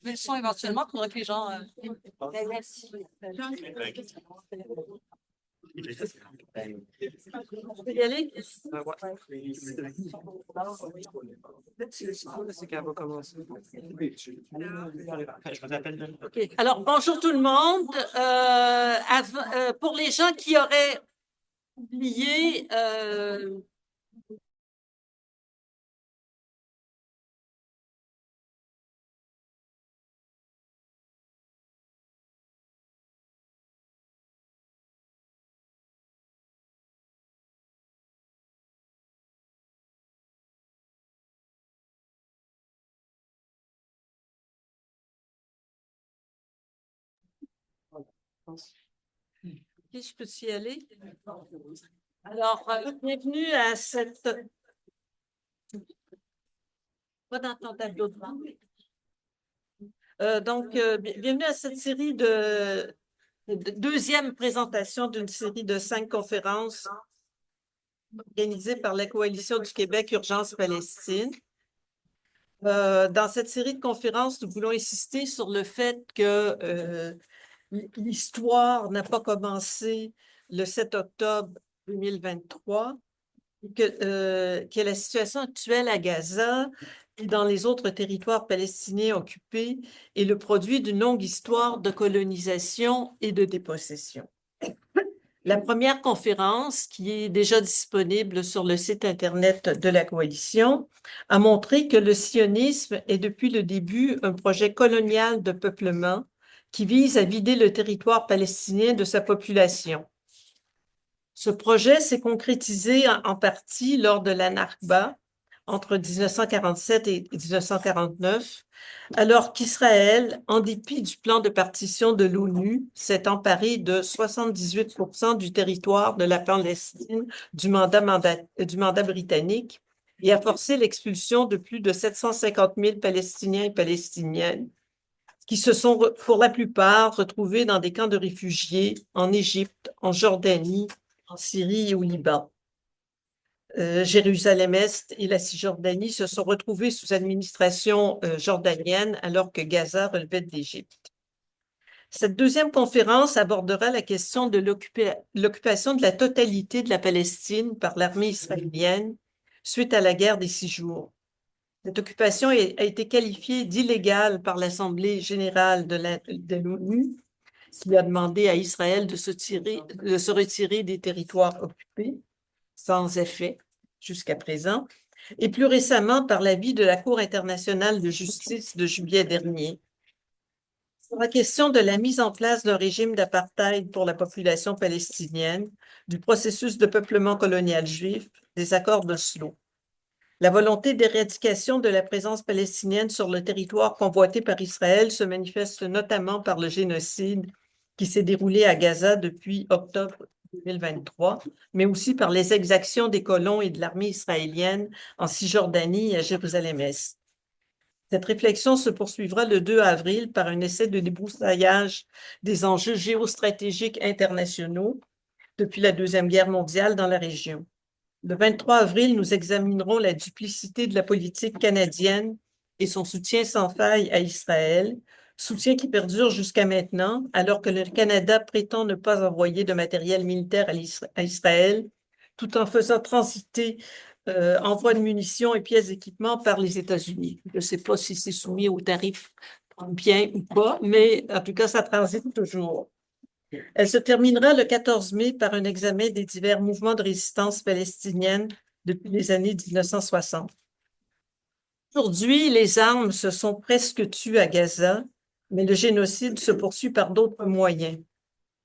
le son éventuellement pour que les gens. Merci. On peut y aller? C'est qu'elle va commencer. Je vous appelle. OK. Alors, bonjour tout le monde. Pour les gens qui auraient oublié, je peux y aller? Alors, bienvenue à cette. Pas dans ton tableau de bord. Bienvenue à cette série de deuxième présentation d'une série de 5 conférences organisées par la Coalition du Québec Urgence Palestine. Dans cette série de conférences, nous voulons insister sur le fait que l'histoire n'a pas commencé le 7 octobre 2023, que la situation actuelle à Gaza et dans les autres territoires palestiniens occupés est le produit d'une longue histoire de colonisation et de dépossession. La première conférence, qui est déjà disponible sur le site Internet de la Coalition, a montré que le sionisme est depuis le début un projet colonial de peuplement qui vise à vider le territoire palestinien de sa population. Ce projet s'est concrétisé en partie lors de la Nakba entre 1947 et 1949, alors qu'Israël, en dépit du plan de partition de l'ONU, s'est emparé de 78% du territoire de la Palestine du mandat britannique et a forcé l'expulsion de plus de 750 000 Palestiniens et Palestiniennes qui se sont, pour la plupart, retrouvés dans des camps de réfugiés en Égypte, en Jordanie, en Syrie et au Liban. Jérusalem-Est et la Cisjordanie se sont retrouvés sous administration jordanienne alors que Gaza relevait de l'Égypte. Cette deuxième conférence abordera la question de l'occupation de la totalité de la Palestine par l'armée israélienne suite à la guerre des 6 jours. Cette occupation a été qualifiée d'illégale par l'Assemblée générale de l'ONU, qui a demandé à Israël de se retirer des territoires occupés, sans effet jusqu'à présent, et plus récemment par l'avis de la Cour internationale de justice de juillet dernier. Sur la question de la mise en place d'un régime d'apartheid pour la population palestinienne, du processus de peuplement colonial juif, des accords d'Oslo. La volonté d'éradication de la présence palestinienne sur le territoire convoité par Israël se manifeste notamment par le génocide qui s'est déroulé à Gaza depuis octobre 2023, mais aussi par les exactions des colons et de l'armée israélienne en Cisjordanie et à Jérusalem-Est. Cette réflexion se poursuivra le 2 avril par un essai de débroussaillage des enjeux géostratégiques internationaux depuis la Deuxième Guerre mondiale dans la région. Le 23 avril, nous examinerons la duplicité de la politique canadienne et son soutien sans faille à Israël, soutien qui perdure jusqu'à maintenant, alors que le Canada prétend ne pas envoyer de matériel militaire à Israël, tout en faisant transiter envoi de munitions et pièces d'équipement par les États-Unis. Je ne sais pas si c'est soumis aux tarifs bien ou pas, mais en tout cas, ça transite toujours. Elle se terminera le 14 mai par un examen des divers mouvements de résistance palestinienne depuis les années 1960. Aujourd'hui, les armes se sont presque tues à Gaza, mais le génocide se poursuit par d'autres moyens.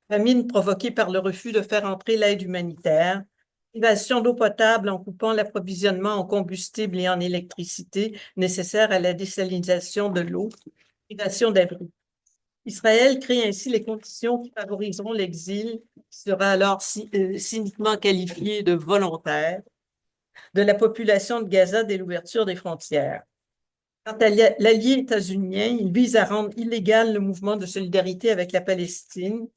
Famine provoquée par le refus de faire entrer l'aide humanitaire, privation d'eau potable en coupant l'approvisionnement en combustible et en électricité nécessaire à la désalinisation de l'eau, privation d'abri. Israël crée ainsi les conditions qui favoriseront l'exil, qui sera alors cyniquement qualifié de volontaire, de la population de Gaza dès l'ouverture des frontières. Quant à l'allié états-unien, il vise à rendre illégal le mouvement de solidarité avec la Palestine,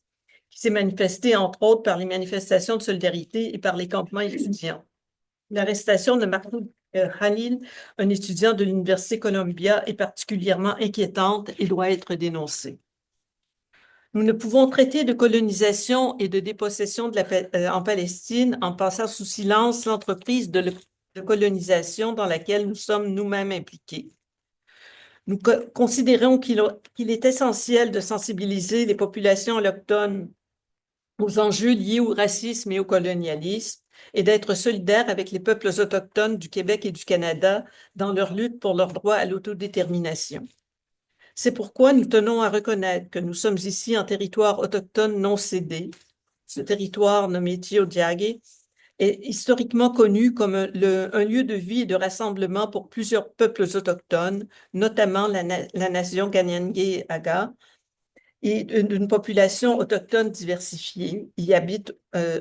qui s'est manifesté entre autres par les manifestations de solidarité et par les campements étudiants. L'arrestation de Mahmoud Khalil, un étudiant de l'Université Columbia, est particulièrement inquiétante et doit être dénoncée. Nous ne pouvons traiter de colonisation et de dépossession en Palestine en passant sous silence l'entreprise de colonisation dans laquelle nous sommes nous-mêmes impliqués. Nous considérons qu'il est essentiel de sensibiliser les populations autochtones aux enjeux liés au racisme et au colonialisme et d'être solidaires avec les peuples autochtones du Québec et du Canada dans leur lutte pour leur droit à l'autodétermination. C'est pourquoi nous tenons à reconnaître que nous sommes ici en territoire autochtone non cédé. Ce territoire nommé Tiohtià:ke est historiquement connu comme un lieu de vie et de rassemblement pour plusieurs peuples autochtones, notamment la nation Kanien'kehá:ka, et d'une population autochtone diversifiée y habite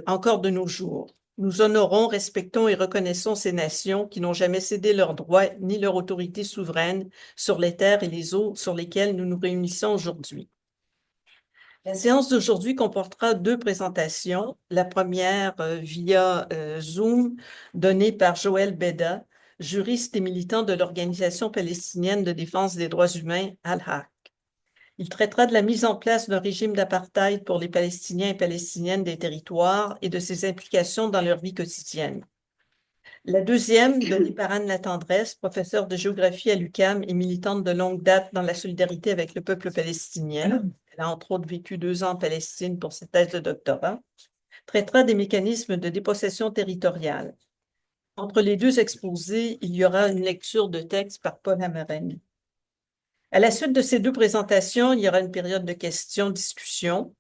encore de nos jours. Nous honorons, respectons et reconnaissons ces nations qui n'ont jamais cédé leurs droits ni leur autorité souveraine sur les terres et les eaux sur lesquelles nous nous réunissons aujourd'hui. La séance d'aujourd'hui comportera deux présentations. La première via Zoom, donnée par Joël Beda, juriste et militant de l'Organisation palestinienne de défense des droits humains, Al-Haq. Il traitera de la mise en place d'un régime d'apartheid pour les Palestiniens et Palestiniennes des territoires et de ses implications dans leur vie quotidienne. La deuxième, donnée par Anne Latendresse, professeure de géographie à l'UQAM et militante de longue date dans la solidarité avec le peuple palestinien. Elle a entre autres vécu 2 ans en Palestine pour sa thèse de doctorat, traitera des mécanismes de dépossession territoriale. Entre les deux exposés, il y aura une lecture de texte par Paul Hammereng. À la suite de ces deux présentations, il y aura une période de questions-discussions.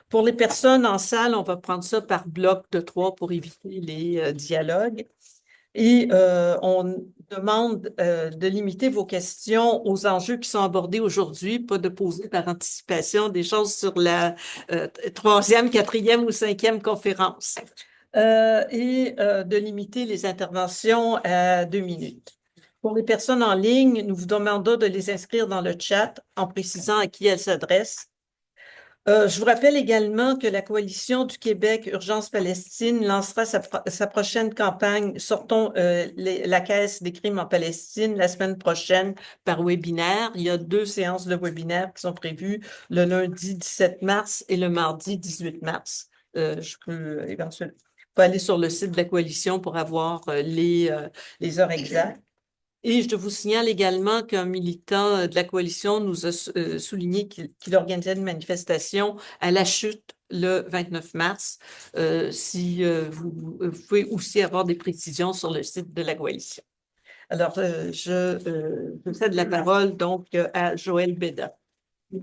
Pour les personnes en salle, on va prendre ça par bloc de 3 pour éviter les dialogues. Et on demande de limiter vos questions aux enjeux qui sont abordés aujourd'hui, pas de poser par anticipation des choses sur la 3e, 4e ou 5e conférence. Et de limiter les interventions à 2 minutes. Pour les personnes en ligne, nous vous demandons de les inscrire dans le chat en précisant à qui elles s'adressent. Je vous rappelle également que la Coalition du Québec Urgence Palestine lancera sa prochaine campagne Sortons la caisse des crimes en Palestine la semaine prochaine par webinaire. Il y a 2 séances de webinaire qui sont prévues le lundi 17 mars et le mardi 18 mars. Je peux éventuellement aller sur le site de la Coalition pour avoir les heures exactes. Et je vous signale également qu'un militant de la coalition nous a souligné qu'il organisait une manifestation à la chute le 29 mars. Si vous pouvez aussi avoir des précisions sur le site de la coalition. Alors, je cède la parole donc à Joël Beda. Il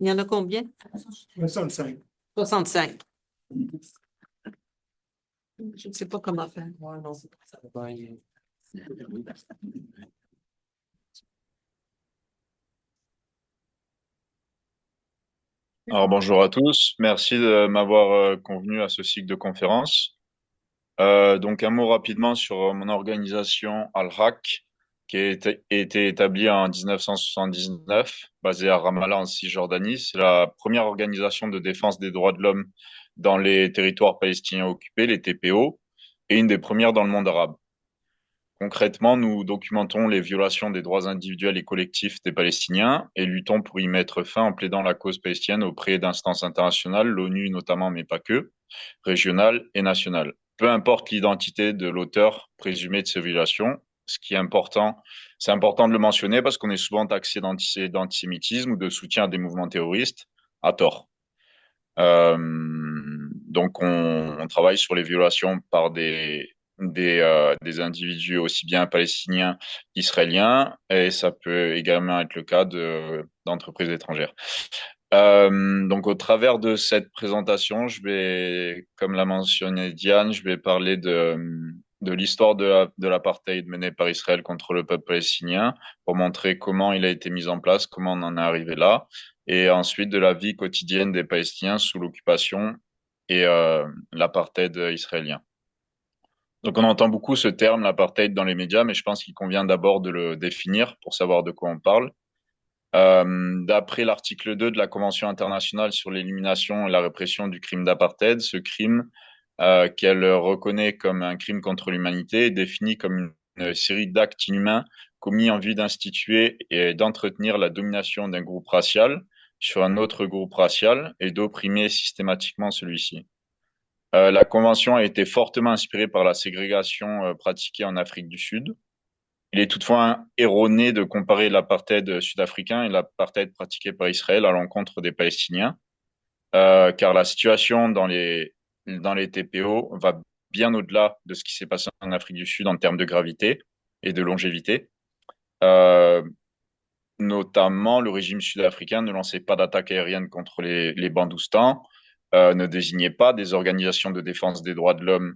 y en a combien? 65. 65. Je ne sais pas comment faire. Alors bonjour à tous, merci de m'avoir convenu à ce cycle de conférences. Donc un mot rapidement sur mon organisation Al-Haq, qui a été établie en 1979, basée à Ramallah en Cisjordanie. C'est la première organisation de défense des droits de l'homme dans les territoires palestiniens occupés, les TPO, et une des premières dans le monde arabe. Concrètement, nous documentons les violations des droits individuels et collectifs des Palestiniens et luttons pour y mettre fin en plaidant la cause palestinienne auprès d'instances internationales, l'ONU notamment, mais pas que, régionales et nationales. Peu importe l'identité de l'auteur présumé de ces violations, ce qui est important, c'est important de le mentionner parce qu'on est souvent taxé d'antisémitisme ou de soutien à des mouvements terroristes, à tort. Donc on travaille sur les violations par des individus aussi bien palestiniens qu'israéliens, et ça peut également être le cas d'entreprises étrangères. Donc au travers de cette présentation, je vais, comme l'a mentionné Diane, je vais parler de l'histoire de l'apartheid menée par Israël contre le peuple palestinien pour montrer comment il a été mis en place, comment on en est arrivé là, et ensuite de la vie quotidienne des Palestiniens sous l'occupation et l'apartheid israélien. Donc on entend beaucoup ce terme, l'apartheid, dans les médias, mais je pense qu'il convient d'abord de le définir pour savoir de quoi on parle. D'après l'article 2 de la Convention internationale sur l'élimination et la répression du crime d'apartheid, ce crime qu'elle reconnaît comme un crime contre l'humanité et définit comme une série d'actes inhumains commis en vue d'instituer et d'entretenir la domination d'un groupe racial sur un autre groupe racial et d'opprimer systématiquement celui-ci. La Convention a été fortement inspirée par la ségrégation pratiquée en Afrique du Sud. Il est toutefois erroné de comparer l'apartheid sud-africain et l'apartheid pratiqué par Israël à l'encontre des Palestiniens, car la situation dans les TPO va bien au-delà de ce qui s'est passé en Afrique du Sud en termes de gravité et de longévité. Euh, Notamment, le régime sud-africain ne lançait pas d'attaque aérienne contre les bandoustans, ne désignait pas des organisations de défense des droits de l'homme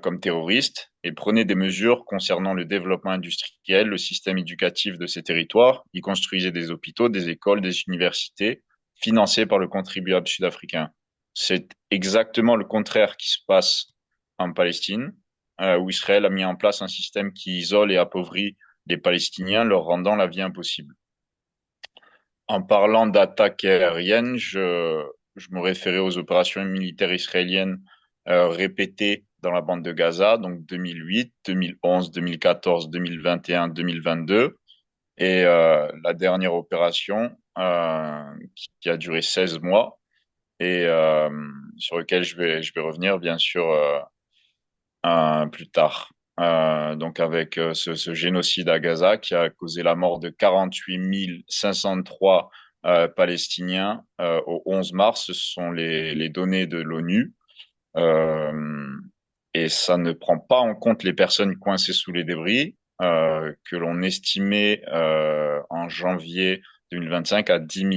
comme terroristes et prenait des mesures concernant le développement industriel, le système éducatif de ces territoires. Il construisait des hôpitaux, des écoles, des universités financés par le contribuable sud-africain. C'est exactement le contraire qui se passe en Palestine, où Israël a mis en place un système qui isole et appauvrit les Palestiniens, leur rendant la vie impossible. En parlant d'attaques aériennes, je me référais aux opérations militaires israéliennes répétées dans la bande de Gaza, donc 2008, 2011, 2014, 2021, 2022. Et la dernière opération qui a duré 16 mois et sur lequel je vais revenir bien sûr plus tard. Donc avec ce génocide à Gaza qui a causé la mort de 48 503 Palestiniens au 11 mars, ce sont les données de l'ONU. Euh, et ça ne prend pas en compte les personnes coincées sous les débris que l'on estimait en janvier 2025 à 10 000.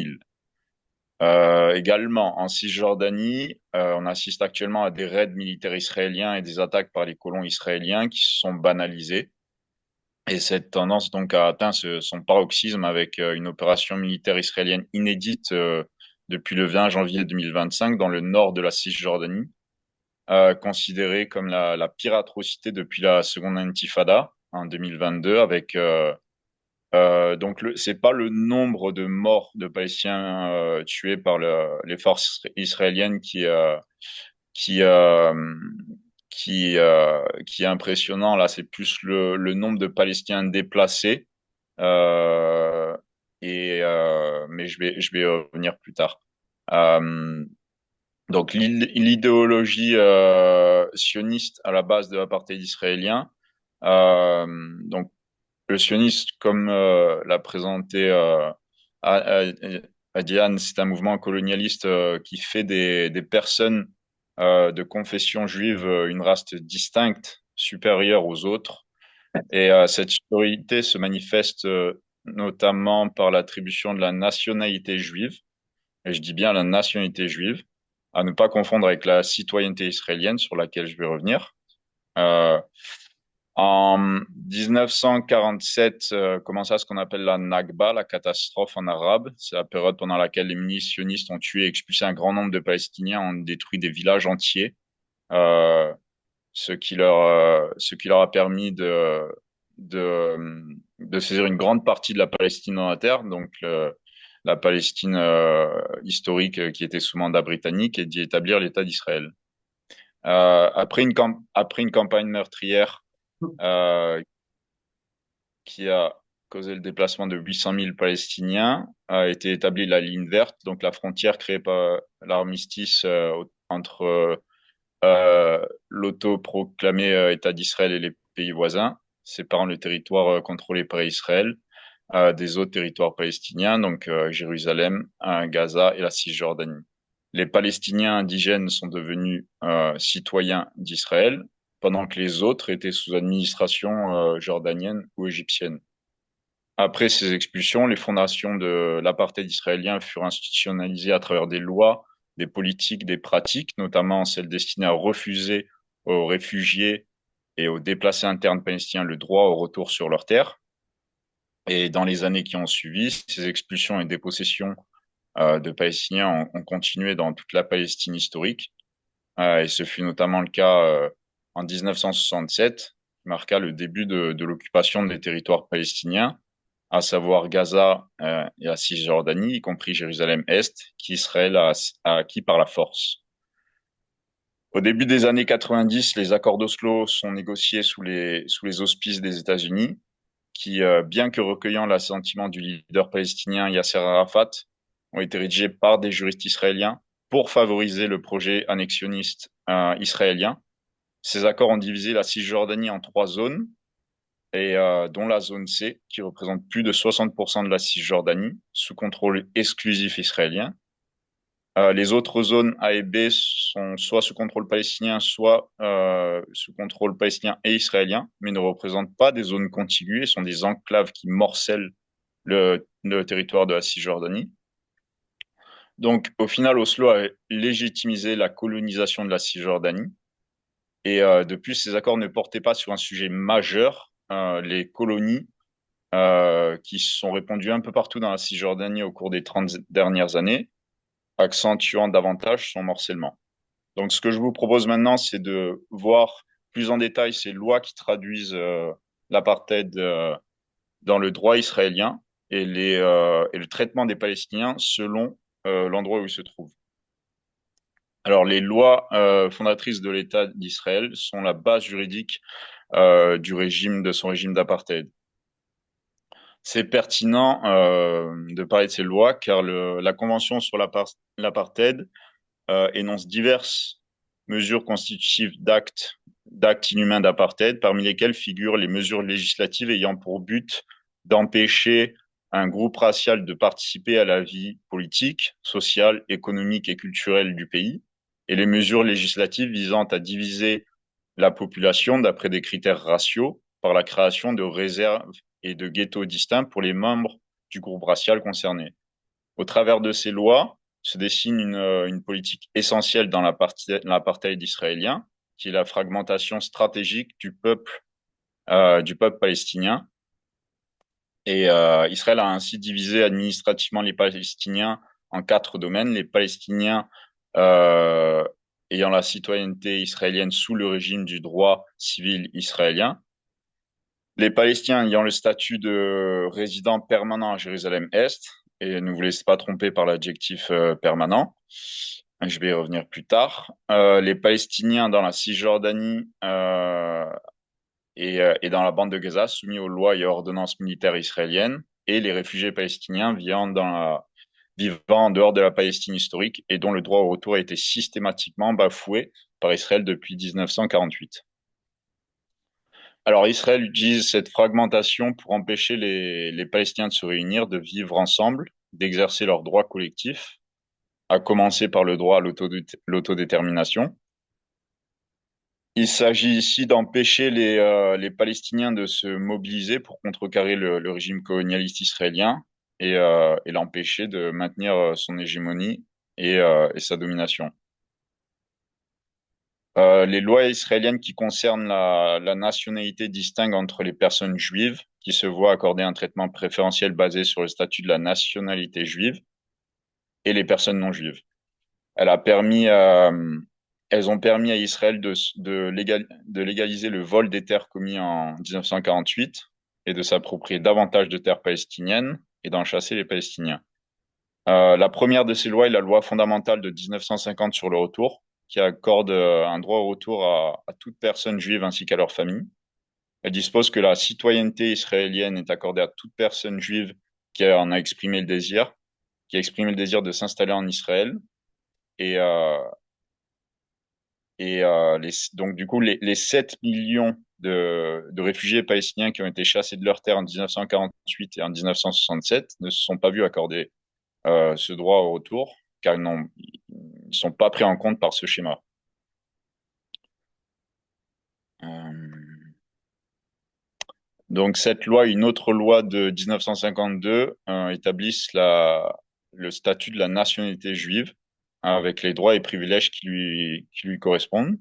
Également, en Cisjordanie, on assiste actuellement à des raids militaires israéliens et des attaques par les colons israéliens qui se sont banalisées. Et cette tendance donc a atteint son paroxysme avec une opération militaire israélienne inédite depuis le 20 janvier 2025 dans le nord de la Cisjordanie, considérée comme la pire atrocité depuis la seconde intifada en 2022 avec donc c'est pas le nombre de morts de Palestiniens tués par les forces israéliennes qui euh, qui est impressionnant. Là, c'est plus le nombre de Palestiniens déplacés. Euh, mais je vais y revenir plus tard. Euh, donc l'idéologie sioniste à la base de l'apartheid israélien. Euh, donc le sionisme, comme l'a présenté à- à- Diane, c'est un mouvement colonialiste qui fait des personnes de confession juive une race distincte, supérieure aux autres. Et cette supériorité se manifeste notamment par l'attribution de la nationalité juive, et je dis bien la nationalité juive, à ne pas confondre avec la citoyenneté israélienne sur laquelle je vais revenir. Euh, En 1947, commença ce qu'on appelle la Nakba, la catastrophe en arabe. C'est la période pendant laquelle les milices sionistes ont tué et expulsé un grand nombre de Palestiniens, ont détruit des villages entiers, euh, ce qui leur a permis de saisir une grande partie de la Palestine dans la terre, donc la Palestine historique qui était sous mandat britannique, et d'y établir l'État d'Israël. Après une campagne meurtrière, euh, qui a causé le déplacement de 800 000 Palestiniens, a été établie la ligne verte, donc la frontière créée par l'armistice entre l'autoproclamé État d'Israël et les pays voisins, séparant le territoire contrôlé par Israël des autres territoires palestiniens, donc Jérusalem, Gaza et la Cisjordanie. Les Palestiniens indigènes sont devenus citoyens d'Israël, pendant que les autres étaient sous administration jordanienne ou égyptienne. Après ces expulsions, les fondations de l'apartheid israélien furent institutionnalisées à travers des lois, des politiques, des pratiques, notamment celles destinées à refuser aux réfugiés et aux déplacés internes palestiniens le droit au retour sur leurs terres. Et dans les années qui ont suivi, ces expulsions et dépossessions de Palestiniens ont continué dans toute la Palestine historique. Et ce fut notamment le cas en 1967, qui marqua le début de l'occupation des territoires palestiniens, à savoir Gaza et la Cisjordanie, y compris Jérusalem-Est, qu'Israël a acquis par la force. Au début des années 90, les accords d'Oslo sont négociés sous les auspices des États-Unis, qui, bien que recueillant l'assentiment du leader palestinien Yasser Arafat, ont été rédigés par des juristes israéliens pour favoriser le projet annexionniste israélien. Ces accords ont divisé la Cisjordanie en trois zones, et dont la zone C, qui représente plus de 60% de la Cisjordanie, sous contrôle exclusif israélien. Les autres zones A et B sont soit sous contrôle palestinien, soit sous contrôle palestinien et israélien, mais ne représentent pas des zones contiguës et sont des enclaves qui morcellent le territoire de la Cisjordanie. Donc, au final, Oslo a légitimisé la colonisation de la Cisjordanie. Et depuis, ces accords ne portaient pas sur un sujet majeur, les colonies qui se sont répandues un peu partout dans la Cisjordanie au cours des 30 dernières années, accentuant davantage son morcellement. Donc, ce que je vous propose maintenant, c'est de voir plus en détail ces lois qui traduisent l'apartheid dans le droit israélien et le traitement des Palestiniens selon l'endroit où ils se trouvent. Alors, les lois fondatrices de l'État d'Israël sont la base juridique de son régime d'apartheid. C'est pertinent de parler de ces lois car la Convention sur l'apartheid énonce diverses mesures constitutives d'actes inhumains d'apartheid, parmi lesquelles figurent les mesures législatives ayant pour but d'empêcher un groupe racial de participer à la vie politique, sociale, économique et culturelle du pays, et les mesures législatives visant à diviser la population d'après des critères raciaux par la création de réserves et de ghettos distincts pour les membres du groupe racial concerné. Au travers de ces lois, se dessine une politique essentielle dans l'apartheid israélien, qui est la fragmentation stratégique du peuple palestinien. Et Israël a ainsi divisé administrativement les Palestiniens en quatre domaines. Les Palestiniens euh, ayant la citoyenneté israélienne sous le régime du droit civil israélien. Les Palestiniens ayant le statut de résident permanent à Jérusalem-Est, et ne vous laissez pas tromper par l'adjectif permanent, je vais y revenir plus tard. Les Palestiniens dans la Cisjordanie et dans la bande de Gaza, soumis aux lois et ordonnances militaires israéliennes, et les réfugiés palestiniens vivant en dehors de la Palestine historique et dont le droit au retour a été systématiquement bafoué par Israël depuis 1948. Alors Israël utilise cette fragmentation pour empêcher les Palestiniens de se réunir, de vivre ensemble, d'exercer leurs droits collectifs, à commencer par le droit à l'autodétermination. Il s'agit ici d'empêcher les Palestiniens de se mobiliser pour contrecarrer le régime colonialiste israélien et l'empêcher de maintenir son hégémonie et sa domination. Les lois israéliennes qui concernent la nationalité distinguent entre les personnes juives, qui se voient accorder un traitement préférentiel basé sur le statut de la nationalité juive, et les personnes non juives. Elles ont permis à Israël de légaliser le vol des terres commis en 1948 et de s'approprier davantage de terres palestiniennes et d'en chasser les Palestiniens. La première de ces lois est la loi fondamentale de 1950 sur le retour, qui accorde un droit au retour à toute personne juive ainsi qu'à leur famille. Elle dispose que la citoyenneté israélienne est accordée à toute personne juive qui en a exprimé le désir, qui a exprimé le désir de s'installer en Israël. Et, euh, donc, du coup, les 7 millions de réfugiés palestiniens qui ont été chassés de leur terre en 1948 et en 1967 ne se sont pas vus accorder ce droit au retour, car ils ne sont pas pris en compte par ce schéma. Donc cette loi, une autre loi de 1952, établissent le statut de la nationalité juive, hein, avec les droits et privilèges qui lui correspondent.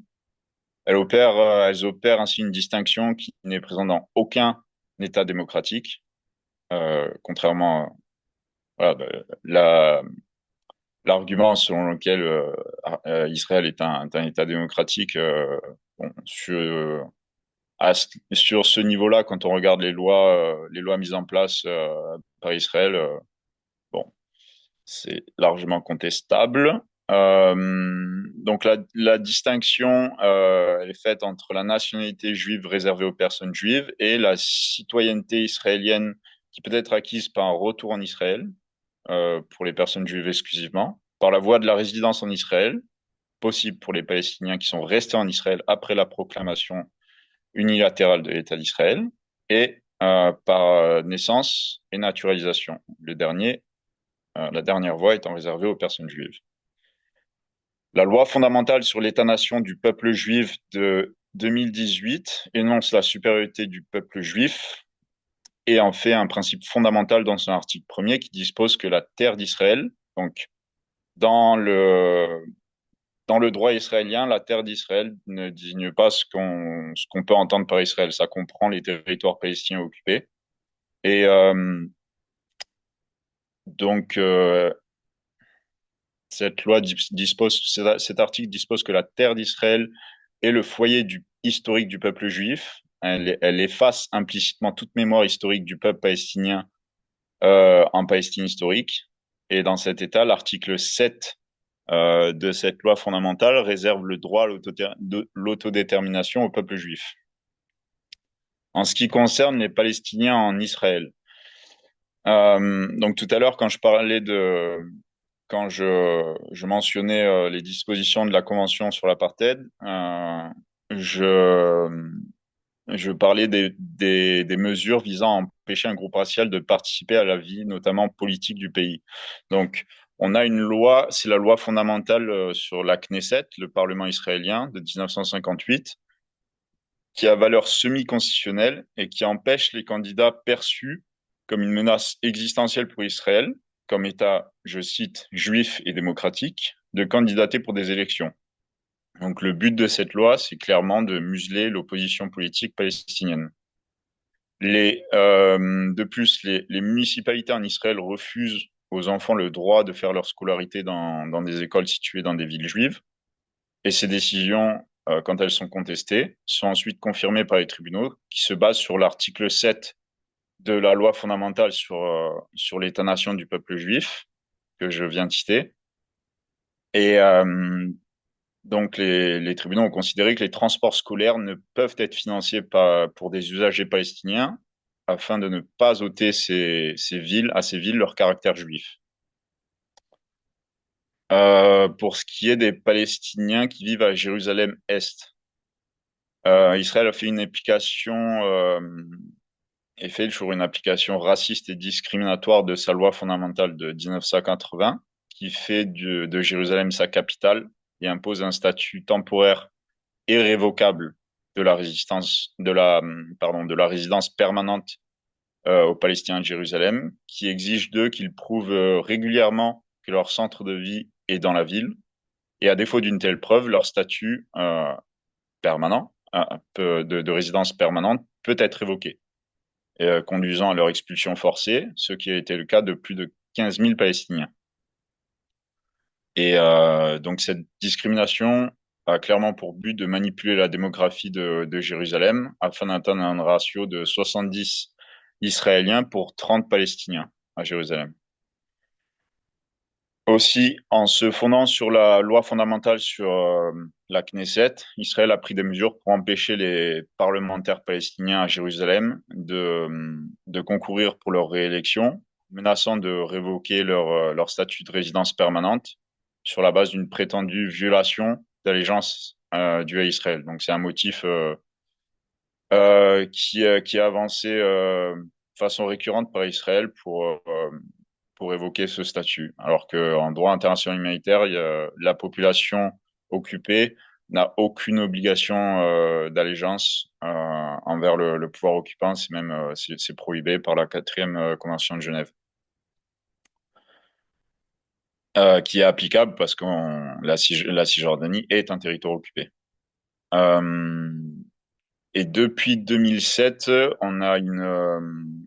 Elles opèrent ainsi une distinction qui n'est présente dans aucun État démocratique, contrairement à voilà, l'argument selon lequel Israël est un État démocratique. Bon, sur ce niveau-là, quand on regarde les lois mises en place par Israël, bon, c'est largement contestable. Donc la distinction elle est faite entre la nationalité juive réservée aux personnes juives et la citoyenneté israélienne qui peut être acquise par un retour en Israël pour les personnes juives exclusivement, par la voie de la résidence en Israël, possible pour les Palestiniens qui sont restés en Israël après la proclamation unilatérale de l'État d'Israël, et par naissance et naturalisation. La dernière voie étant réservée aux personnes juives. La loi fondamentale sur l'État-nation du peuple juif de 2018 énonce la supériorité du peuple juif et en fait un principe fondamental dans son article premier qui dispose que la terre d'Israël, donc dans le, dans le droit israélien, la terre d'Israël ne désigne pas ce qu'on peut entendre par Israël. Ça comprend les territoires palestiniens occupés. Et donc, cet article dispose que la terre d'Israël est le foyer historique du peuple juif. Elle efface implicitement toute mémoire historique du peuple palestinien en Palestine historique. Et dans cet état, l'article 7 de cette loi fondamentale réserve le droit à l'autodétermination au peuple juif. En ce qui concerne les Palestiniens en Israël, donc tout à l'heure, quand je mentionnais les dispositions de la Convention sur l'apartheid, je, je parlais des mesures visant à empêcher un groupe racial de participer à la vie, notamment politique du pays. Donc, on a une loi, c'est la loi fondamentale sur la Knesset, le Parlement israélien de 1958, qui a valeur semi-constitutionnelle et qui empêche les candidats perçus comme une menace existentielle pour Israël, comme État, je cite, juif et démocratique, de candidater pour des élections. Donc le but de cette loi, c'est clairement de museler l'opposition politique palestinienne. De plus, les municipalités en Israël refusent aux enfants le droit de faire leur scolarité dans des écoles situées dans des villes juives. Et ces décisions, quand elles sont contestées, sont ensuite confirmées par les tribunaux qui se basent sur l'article 7 de la loi fondamentale sur l'État-nation du peuple juif, que je viens de citer. Et donc, les tribunaux ont considéré que les transports scolaires ne peuvent être financés pour des usagers palestiniens afin de ne pas ôter à ces villes leur caractère juif. Pour ce qui est des Palestiniens qui vivent à Jérusalem-Est, Israël a fait fait le jour une application raciste et discriminatoire de sa loi fondamentale de 1980, qui fait de Jérusalem sa capitale et impose un statut temporaire irrévocable de la résidence permanente aux Palestiniens de Jérusalem, qui exige d'eux qu'ils prouvent régulièrement que leur centre de vie est dans la ville, et à défaut d'une telle preuve, leur statut permanent, de résidence permanente, peut être révoqué, conduisant à leur expulsion forcée, ce qui a été le cas de plus de 15 000 Palestiniens. Et donc cette discrimination a clairement pour but de manipuler la démographie de Jérusalem afin d'atteindre un ratio de 70 Israéliens pour 30 Palestiniens à Jérusalem. Aussi, en se fondant sur la loi fondamentale sur la Knesset, Israël a pris des mesures pour empêcher les parlementaires palestiniens à Jérusalem de concourir pour leur réélection, menaçant de révoquer leur statut de résidence permanente sur la base d'une prétendue violation d'allégeance due à Israël. Donc c'est un motif qui est avancé de façon récurrente par Israël pour évoquer ce statut. Alors qu'en droit international humanitaire, la population occupée n'a aucune obligation d'allégeance envers le pouvoir occupant. C'est même c'est prohibé par la 4e Convention de Genève. Qui est applicable parce que la Cisjordanie est un territoire occupé. Et depuis 2007, on a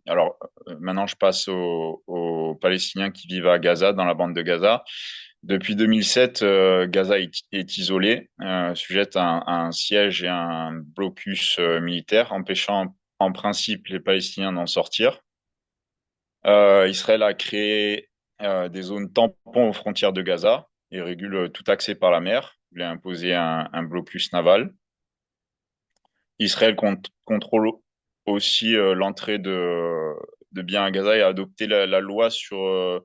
alors, maintenant, je passe aux Palestiniens qui vivent à Gaza, dans la bande de Gaza. Depuis 2007, Gaza est isolée, sujette à un siège et un blocus militaire, empêchant en principe les Palestiniens d'en sortir. Israël a créé des zones tampons aux frontières de Gaza et régule tout accès par la mer. Il a imposé un blocus naval. Israël contrôle aussi l'entrée de biens à Gaza et a adopté la loi sur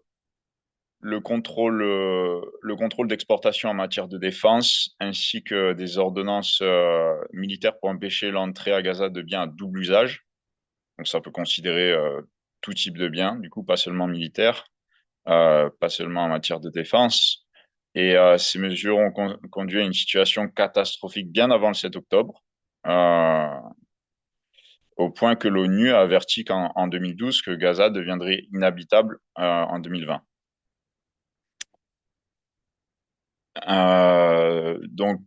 le contrôle d'exportation en matière de défense, ainsi que des ordonnances militaires pour empêcher l'entrée à Gaza de biens à double usage. Donc ça peut considérer tout type de biens, du coup pas seulement militaires, pas seulement en matière de défense. Et ces mesures ont conduit à une situation catastrophique bien avant le 7 octobre, au point que l'ONU a averti en 2012 que Gaza deviendrait inhabitable en 2020. Donc,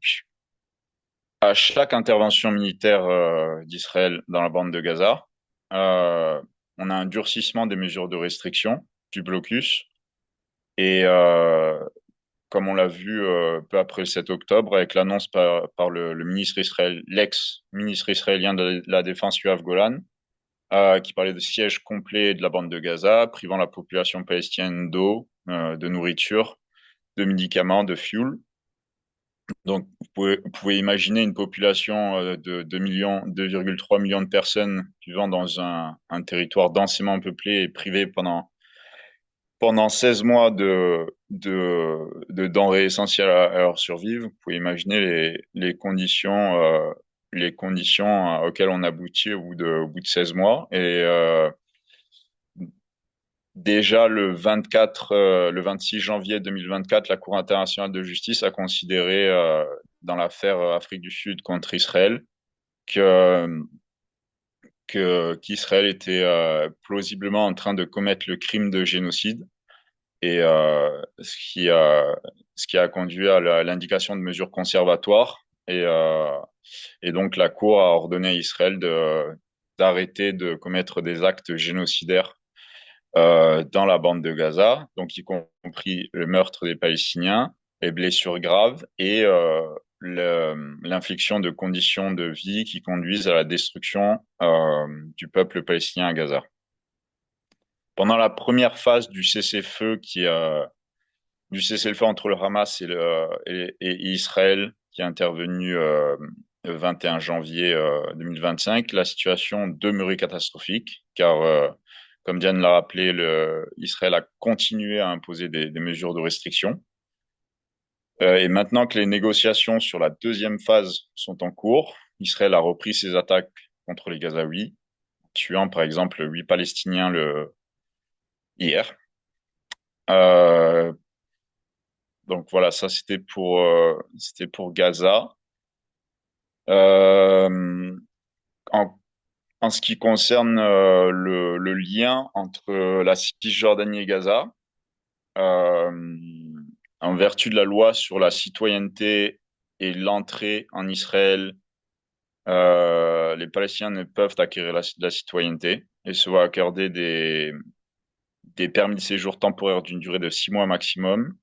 à chaque intervention militaire d'Israël dans la bande de Gaza, euh, on a un durcissement des mesures de restriction du blocus. Et comme on l'a vu peu après le 7 octobre, avec l'annonce par le ministre Israël, l'ex-ministre israélien de la Défense, Yoav Golan, qui parlait de siège complet de la bande de Gaza, privant la population palestinienne d'eau, de nourriture, de médicaments, de fuel. Donc, vous pouvez imaginer une population de 2 millions, 2,3 millions de personnes vivant dans un territoire densément peuplé et privé pendant 16 mois de denrées essentielles à leur survie. Vous pouvez imaginer les conditions auxquelles on aboutit au bout de 16 mois. Et déjà le 26 janvier 2024, la Cour internationale de justice a considéré dans l'affaire Afrique du Sud contre Israël que qu'Israël était plausiblement en train de commettre le crime de génocide et ce qui a conduit à l'indication de mesures conservatoires et donc la Cour a ordonné à Israël d'arrêter de commettre des actes génocidaires dans la bande de Gaza, donc y compris le meurtre des Palestiniens, les blessures graves et l'infliction de conditions de vie qui conduisent à la destruction du peuple palestinien à Gaza. Pendant la première phase du cessez-le-feu du cessez-le-feu entre le Hamas et Israël qui est intervenu le 21 janvier 2025, la situation demeurait catastrophique car comme Diane l'a rappelé, Israël a continué à imposer des mesures de restriction. Et maintenant que les négociations sur la deuxième phase sont en cours, Israël a repris ses attaques contre les Gazaouis, tuant par exemple 8 Palestiniens hier. Euh, donc voilà, ça c'était pour Gaza. Euh, en, en ce qui concerne le lien entre la Cisjordanie et Gaza, euh, en vertu de la loi sur la citoyenneté et l'entrée en Israël, les Palestiniens ne peuvent acquérir la citoyenneté et se voient accorder des permis de séjour temporaires d'une durée de 6 mois maximum,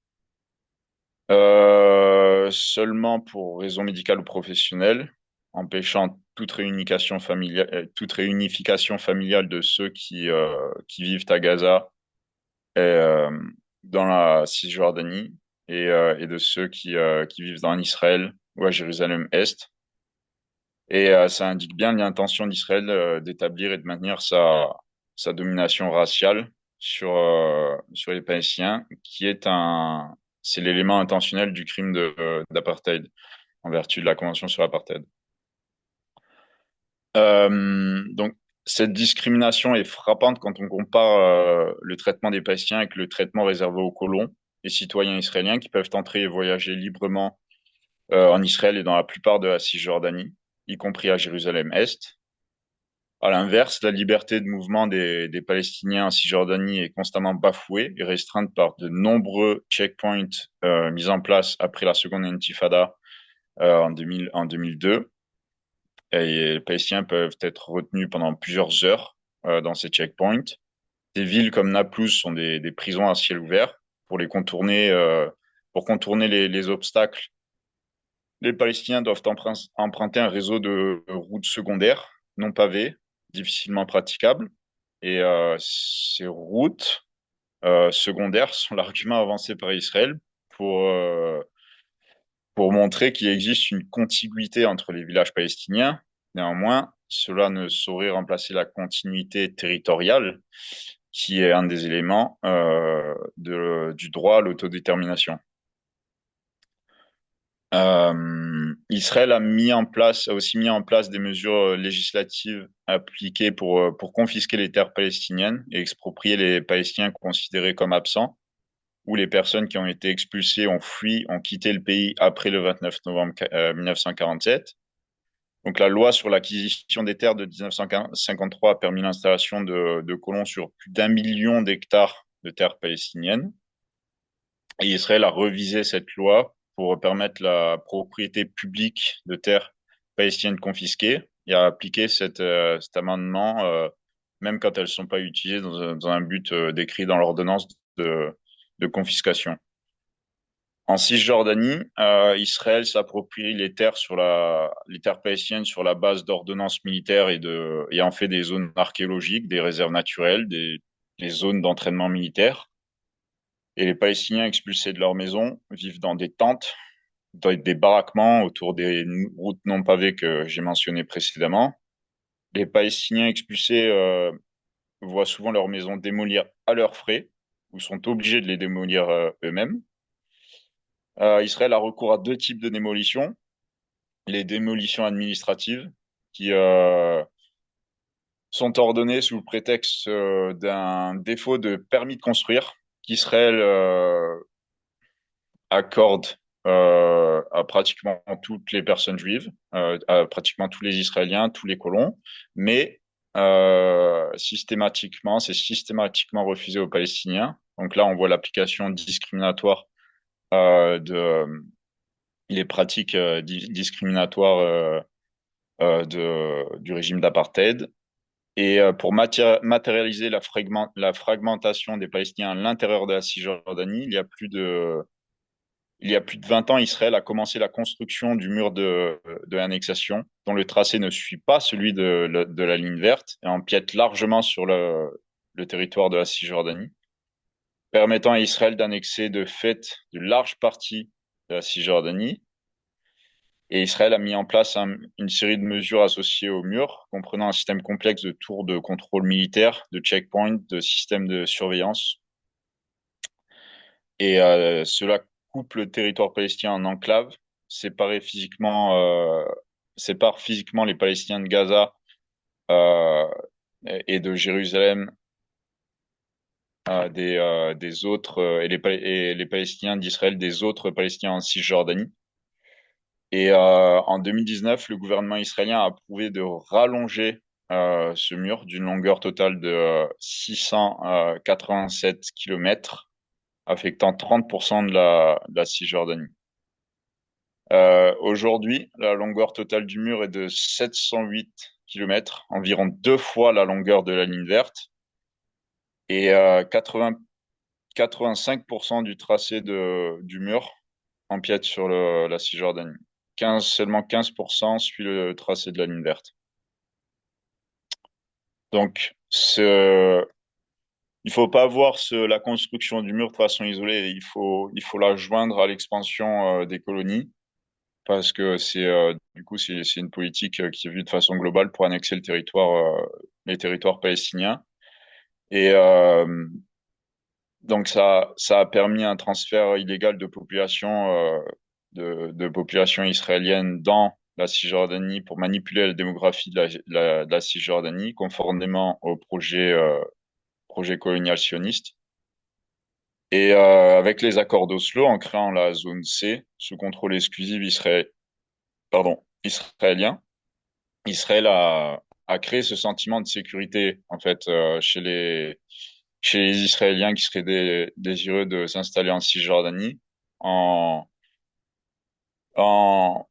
seulement pour raisons médicales ou professionnelles, empêchant toute réunification familiale de ceux qui vivent à Gaza et, dans la Cisjordanie et de ceux qui vivent en Israël ou à Jérusalem-Est. Et ça indique bien l'intention d'Israël d'établir et de maintenir sa domination raciale sur les Palestiniens, c'est l'élément intentionnel du crime d'apartheid, en vertu de la Convention sur l'apartheid. Donc, cette discrimination est frappante quand on compare le traitement des Palestiniens avec le traitement réservé aux colons et citoyens israéliens qui peuvent entrer et voyager librement en Israël et dans la plupart de la Cisjordanie, y compris à Jérusalem-Est. À l'inverse, la liberté de mouvement des Palestiniens en Cisjordanie est constamment bafouée et restreinte par de nombreux checkpoints mis en place après la seconde intifada en 2002. Et les Palestiniens peuvent être retenus pendant plusieurs heures dans ces checkpoints. Des villes comme Naplouse sont des prisons à ciel ouvert pour contourner les obstacles. Les Palestiniens doivent emprunter un réseau de routes secondaires non pavées, difficilement praticables. Et ces routes secondaires sont l'argument avancé par Israël pour montrer qu'il existe une contiguïté entre les villages palestiniens. Néanmoins, cela ne saurait remplacer la continuité territoriale, qui est un des éléments du droit à l'autodétermination. Israël a aussi mis en place des mesures législatives appliquées pour confisquer les terres palestiniennes et exproprier les Palestiniens considérés comme absents, ou les personnes qui ont été expulsées, ont fui, ont quitté le pays après le 29 novembre 1947. Donc la loi sur l'acquisition des terres de 1953 a permis l'installation de colons sur plus d'1 million d'hectares de terres palestiniennes. Et Israël a revisé cette loi pour permettre la propriété publique de terres palestiniennes confisquées et a appliqué cet amendement, même quand elles ne sont pas utilisées dans un but décrit dans l'ordonnance de confiscation. En Cisjordanie, Israël s'approprie les terres palestiniennes sur la base d'ordonnances militaires et en fait des zones archéologiques, des réserves naturelles, des zones d'entraînement militaire. Et les Palestiniens expulsés de leur maison vivent dans des tentes, dans des baraquements autour des routes non pavées que j'ai mentionnées précédemment. Les Palestiniens expulsés voient souvent leurs maisons démolir à leurs frais ou sont obligés de les démolir eux-mêmes. Israël a recours à deux types de démolitions. Les démolitions administratives qui sont ordonnées sous le prétexte d'un défaut de permis de construire qu'Israël accorde à pratiquement toutes les personnes juives, à pratiquement tous les Israéliens, tous les colons, mais c'est systématiquement refusé aux Palestiniens. Donc là, on voit l'application discriminatoire de les pratiques discriminatoires du régime d'apartheid. Et pour matérialiser la fragmentation des Palestiniens à l'intérieur de la Cisjordanie, il y a plus de 20 ans, Israël a commencé la construction du mur de l'annexation, dont le tracé ne suit pas celui de la ligne verte et empiète largement sur le territoire de la Cisjordanie, permettant à Israël d'annexer de fait de larges parties de la Cisjordanie. Et Israël a mis en place une série de mesures associées au mur, comprenant un système complexe de tours de contrôle militaire, de checkpoints, de systèmes de surveillance. Et cela coupe le territoire palestinien en enclave, sépare physiquement les Palestiniens de Gaza euh, et de Jérusalem des autres et les Palestiniens d'Israël des autres Palestiniens en Cisjordanie. Et en 2019, le gouvernement israélien a approuvé de rallonger ce mur d'une longueur totale de 687 kilomètres, affectant 30% de la Cisjordanie. Aujourd'hui, la longueur totale du mur est de 708 kilomètres, environ 2 fois la longueur de la ligne verte, et 85% du tracé du mur empiète sur la Cisjordanie. Seulement 15% suit le tracé de la ligne verte. Donc, il faut pas voir la construction du mur de façon isolée. Il faut la joindre à l'expansion des colonies, parce que du coup, c'est une politique qui est vue de façon globale pour annexer les territoires palestiniens. Et donc, ça a permis un transfert illégal de population israélienne dans la Cisjordanie pour manipuler la démographie de la Cisjordanie, conformément au projet colonial sioniste. Et avec les accords d'Oslo, en créant la zone C sous contrôle exclusif israélien, Israël a créé ce sentiment de sécurité en fait chez les Israéliens qui seraient désireux de s'installer en Cisjordanie en en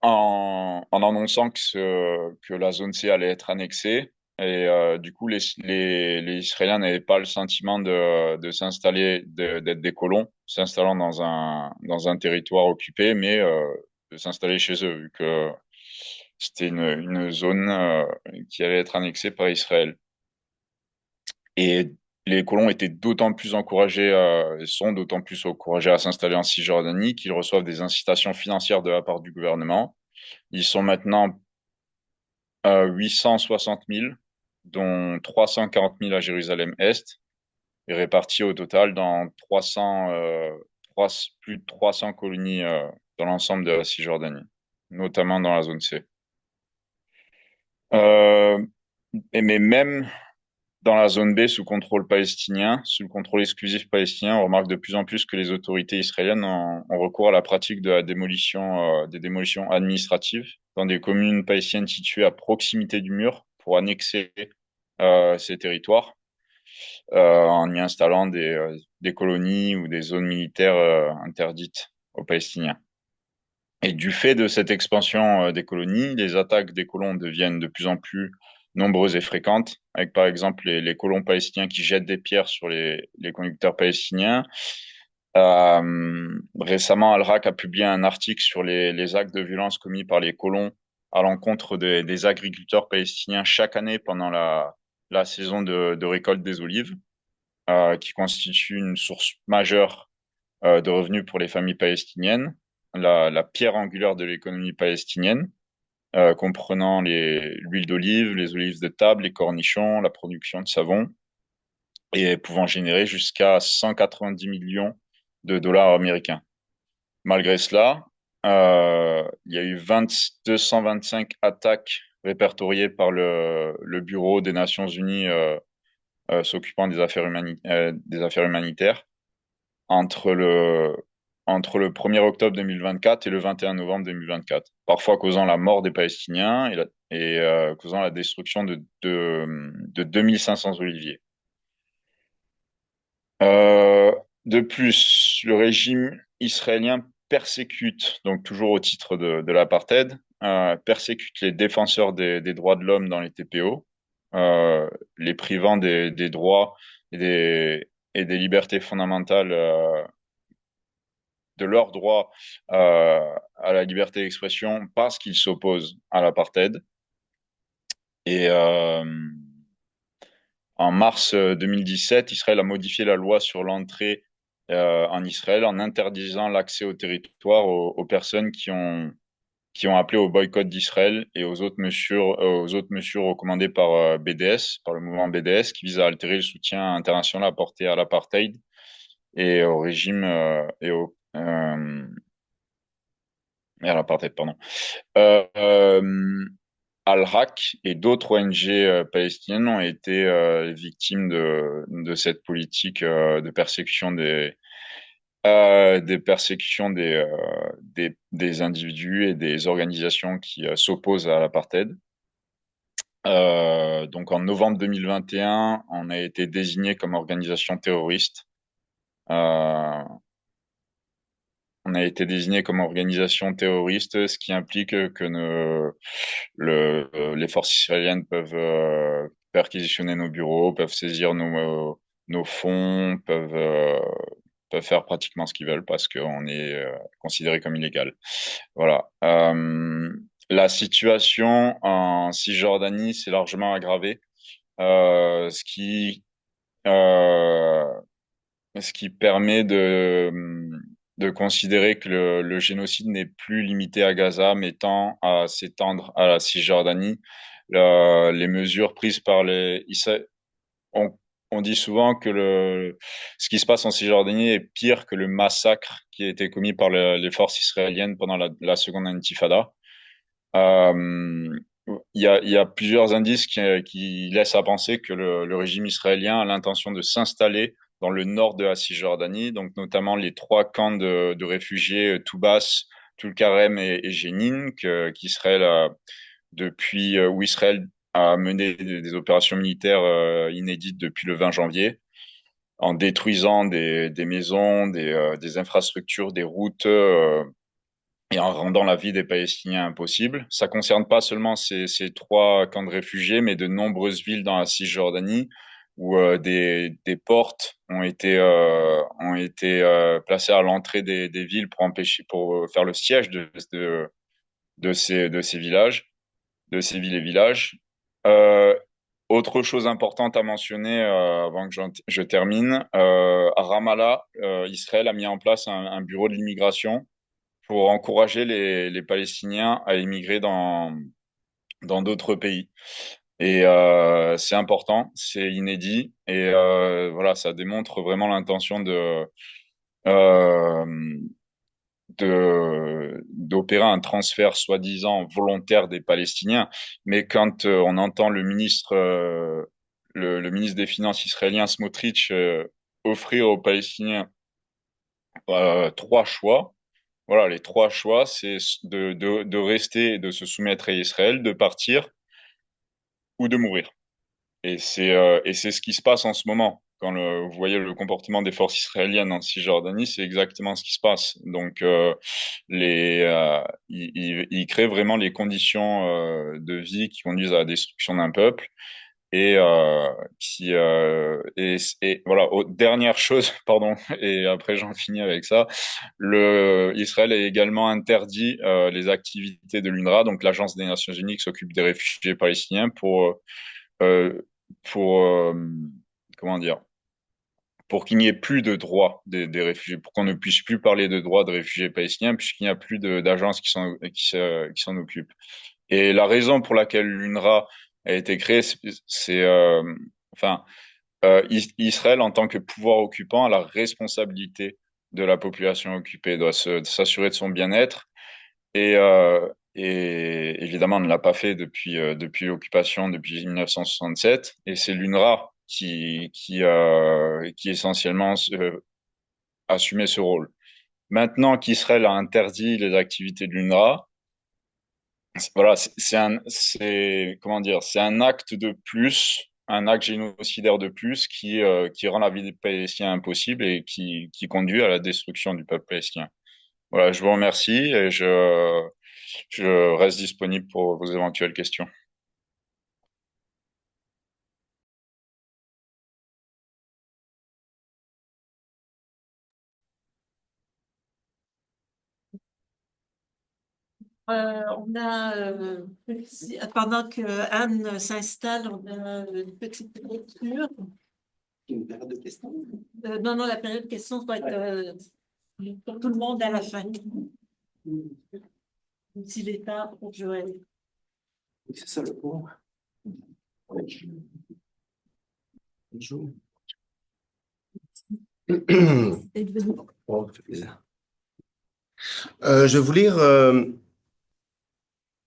en annonçant que la zone C allait être annexée. Et du coup, les Israéliens n'avaient pas le sentiment de s'installer, d'être des colons, s'installant dans un territoire occupé, mais de s'installer chez eux, vu que c'était une zone qui allait être annexée par Israël. Et les colons étaient d'autant plus encouragés, sont d'autant plus encouragés à s'installer en Cisjordanie qu'ils reçoivent des incitations financières de la part du gouvernement. Ils sont maintenant 860 000, dont 340 000 à Jérusalem-Est, et répartis au total dans plus de 300 colonies dans l'ensemble de la Cisjordanie, notamment dans la zone C. Euh, mais même dans la zone B, sous contrôle palestinien, sous le contrôle exclusif palestinien, on remarque de plus en plus que les autorités israéliennes ont recours à la pratique de la démolition, des démolitions administratives dans des communes palestiniennes situées à proximité du mur pour annexer ces territoires en y installant des colonies ou des zones militaires interdites aux Palestiniens. Et du fait de cette expansion des colonies, les attaques des colons deviennent de plus en plus nombreuses et fréquentes, avec par exemple les colons palestiniens qui jettent des pierres sur les conducteurs palestiniens. Récemment, Al-Rak a publié un article sur les actes de violence commis par les colons à l'encontre des agriculteurs palestiniens chaque année pendant la saison de récolte des olives, qui constitue une source majeure de revenus pour les familles palestiniennes, la pierre angulaire de l'économie palestinienne, comprenant l'huile d'olive, les olives de table, les cornichons, la production de savon, et pouvant générer jusqu'à 190 millions de dollars américains. Malgré cela, il y a eu 225 attaques répertoriées par le Bureau des Nations Unies s'occupant des affaires humanitaires entre entre le 1er octobre 2024 et le 21 novembre 2024, parfois causant la mort des Palestiniens et causant la destruction de 2500 oliviers. De plus, le régime israélien persécute, donc toujours au titre de l'apartheid, persécute les défenseurs des droits de l'homme dans les TPO, les privant des droits et des libertés fondamentales, de leur droit à la liberté d'expression parce qu'ils s'opposent à l'apartheid. Et en mars 2017, Israël a modifié la loi sur l'entrée en Israël en interdisant l'accès au territoire aux personnes qui ont appelé au boycott d'Israël et aux autres mesures recommandées par BDS, par le mouvement BDS, qui vise à altérer le soutien international apporté à l'apartheid et au régime et à l'apartheid, pardon. Euh, euh, Al-Rak et d'autres ONG palestiniennes ont été victimes de cette politique de persécution des persécutions des individus et des organisations qui s'opposent à l'apartheid. Donc en novembre 2021, on a été désigné comme organisation terroriste. Euh, on a été désigné comme organisation terroriste, ce qui implique que les forces israéliennes peuvent perquisitionner nos bureaux, peuvent saisir nos fonds, peuvent faire pratiquement ce qu'ils veulent parce qu'on est considéré comme illégal. Voilà. La situation en Cisjordanie s'est largement aggravée, euh, ce qui euh, ce qui permet de considérer que le génocide n'est plus limité à Gaza, mais tend à s'étendre à la Cisjordanie. Les mesures prises par on, on dit souvent que ce qui se passe en Cisjordanie est pire que le massacre qui a été commis par les forces israéliennes pendant la seconde intifada. Euh, il y a plusieurs indices qui laissent à penser que le régime israélien a l'intention de s'installer dans le nord de la Cisjordanie, donc notamment les trois camps de réfugiés, Toubas, Tulkarem et Jenin, qui seraient là depuis où Israël a mené des opérations militaires inédites depuis le 20 janvier, en détruisant des maisons, des infrastructures, des routes, et en rendant la vie des Palestiniens impossible. Ça concerne pas seulement ces trois camps de réfugiés, mais de nombreuses villes dans la Cisjordanie où des portes ont été placées à l'entrée des villes pour empêcher, pour faire le siège de ces villages, de ces villes et villages. Euh, Autre chose importante à mentionner avant que je termine, à Ramallah, Israël a mis en place un bureau de l'immigration pour encourager les Palestiniens à immigrer dans d'autres pays. Et c'est important, c'est inédit, et voilà, ça démontre vraiment l'intention euh, d'opérer un transfert soi-disant volontaire des Palestiniens. Mais quand on entend le ministre des Finances israélien Smotrich offrir aux Palestiniens trois choix. Voilà, les trois choix, c'est de rester et de se soumettre à Israël, de partir ou de mourir. Et c'est ce qui se passe en ce moment. Vous voyez le comportement des forces israéliennes en Cisjordanie, c'est exactement ce qui se passe. Donc, ils créent vraiment les conditions de vie qui conduisent à la destruction d'un peuple. Et et voilà, dernière chose, pardon, et après j'en finis avec ça. Israël a également interdit les activités de l'UNRWA, donc l'agence des Nations Unies qui s'occupe des réfugiés palestiniens, euh, pour comment dire, pour qu'il n'y ait plus de droits des réfugiés, pour qu'on ne puisse plus parler de droits de réfugiés palestiniens, puisqu'il n'y a plus d'agences qui s'en occupent. Et la raison pour laquelle l'UNRWA a été créée, enfin, Israël, en tant que pouvoir occupant, a la responsabilité de la population occupée, doit s'assurer de son bien-être. Et évidemment, on ne l'a pas fait depuis l'occupation, depuis 1967. Et c'est l'UNRWA qui essentiellement assumait ce rôle. Maintenant qu'Israël a interdit les activités de l'UNRWA, voilà, comment dire, c'est un acte de plus, un acte génocidaire de plus qui rend la vie des Palestiniens impossible et qui conduit à la destruction du peuple palestinien. Voilà, je vous remercie et je reste disponible pour vos éventuelles questions. On a, pendant que Anne s'installe, on a une petite lecture. Une période de questions. Non, non, la période de questions va être pour tout le monde à la fin. S'il est tard pour Joël. C'est ça le point. Bonjour. Bon, ça fait plaisir. Je vais vous lire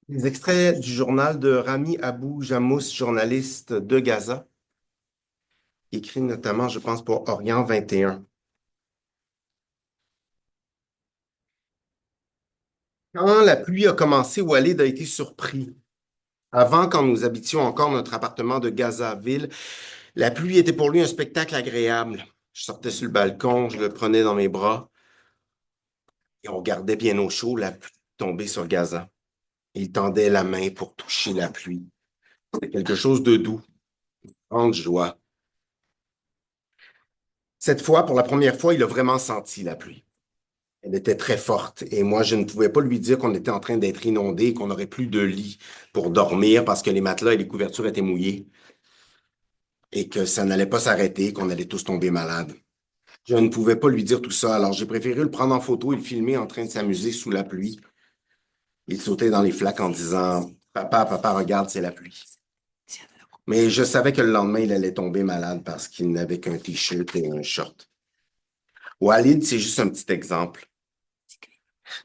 des extraits du journal de Rami Abou Jamous, journaliste de Gaza, écrit notamment, je pense, pour Orient 21. Quand la pluie a commencé, Walid a été surpris. Avant, quand nous habitions encore notre appartement de Gaza-Ville, la pluie était pour lui un spectacle agréable. Je sortais sur le balcon, je le prenais dans mes bras et on regardait bien au chaud la pluie tomber sur Gaza. Il tendait la main pour toucher la pluie. C'était quelque chose de doux, grande joie. Cette fois, pour la première fois, il a vraiment senti la pluie. Elle était très forte et moi, je ne pouvais pas lui dire qu'on était en train d'être inondé et qu'on n'aurait plus de lit pour dormir parce que les matelas et les couvertures étaient mouillés et que ça n'allait pas s'arrêter, qu'on allait tous tomber malades. Je ne pouvais pas lui dire tout ça, alors j'ai préféré le prendre en photo et le filmer en train de s'amuser sous la pluie. Il sautait dans les flaques en disant « Papa, papa, regarde, c'est la pluie. » Mais je savais que le lendemain, il allait tomber malade parce qu'il n'avait qu'un t-shirt et un short. Walid, c'est juste un petit exemple.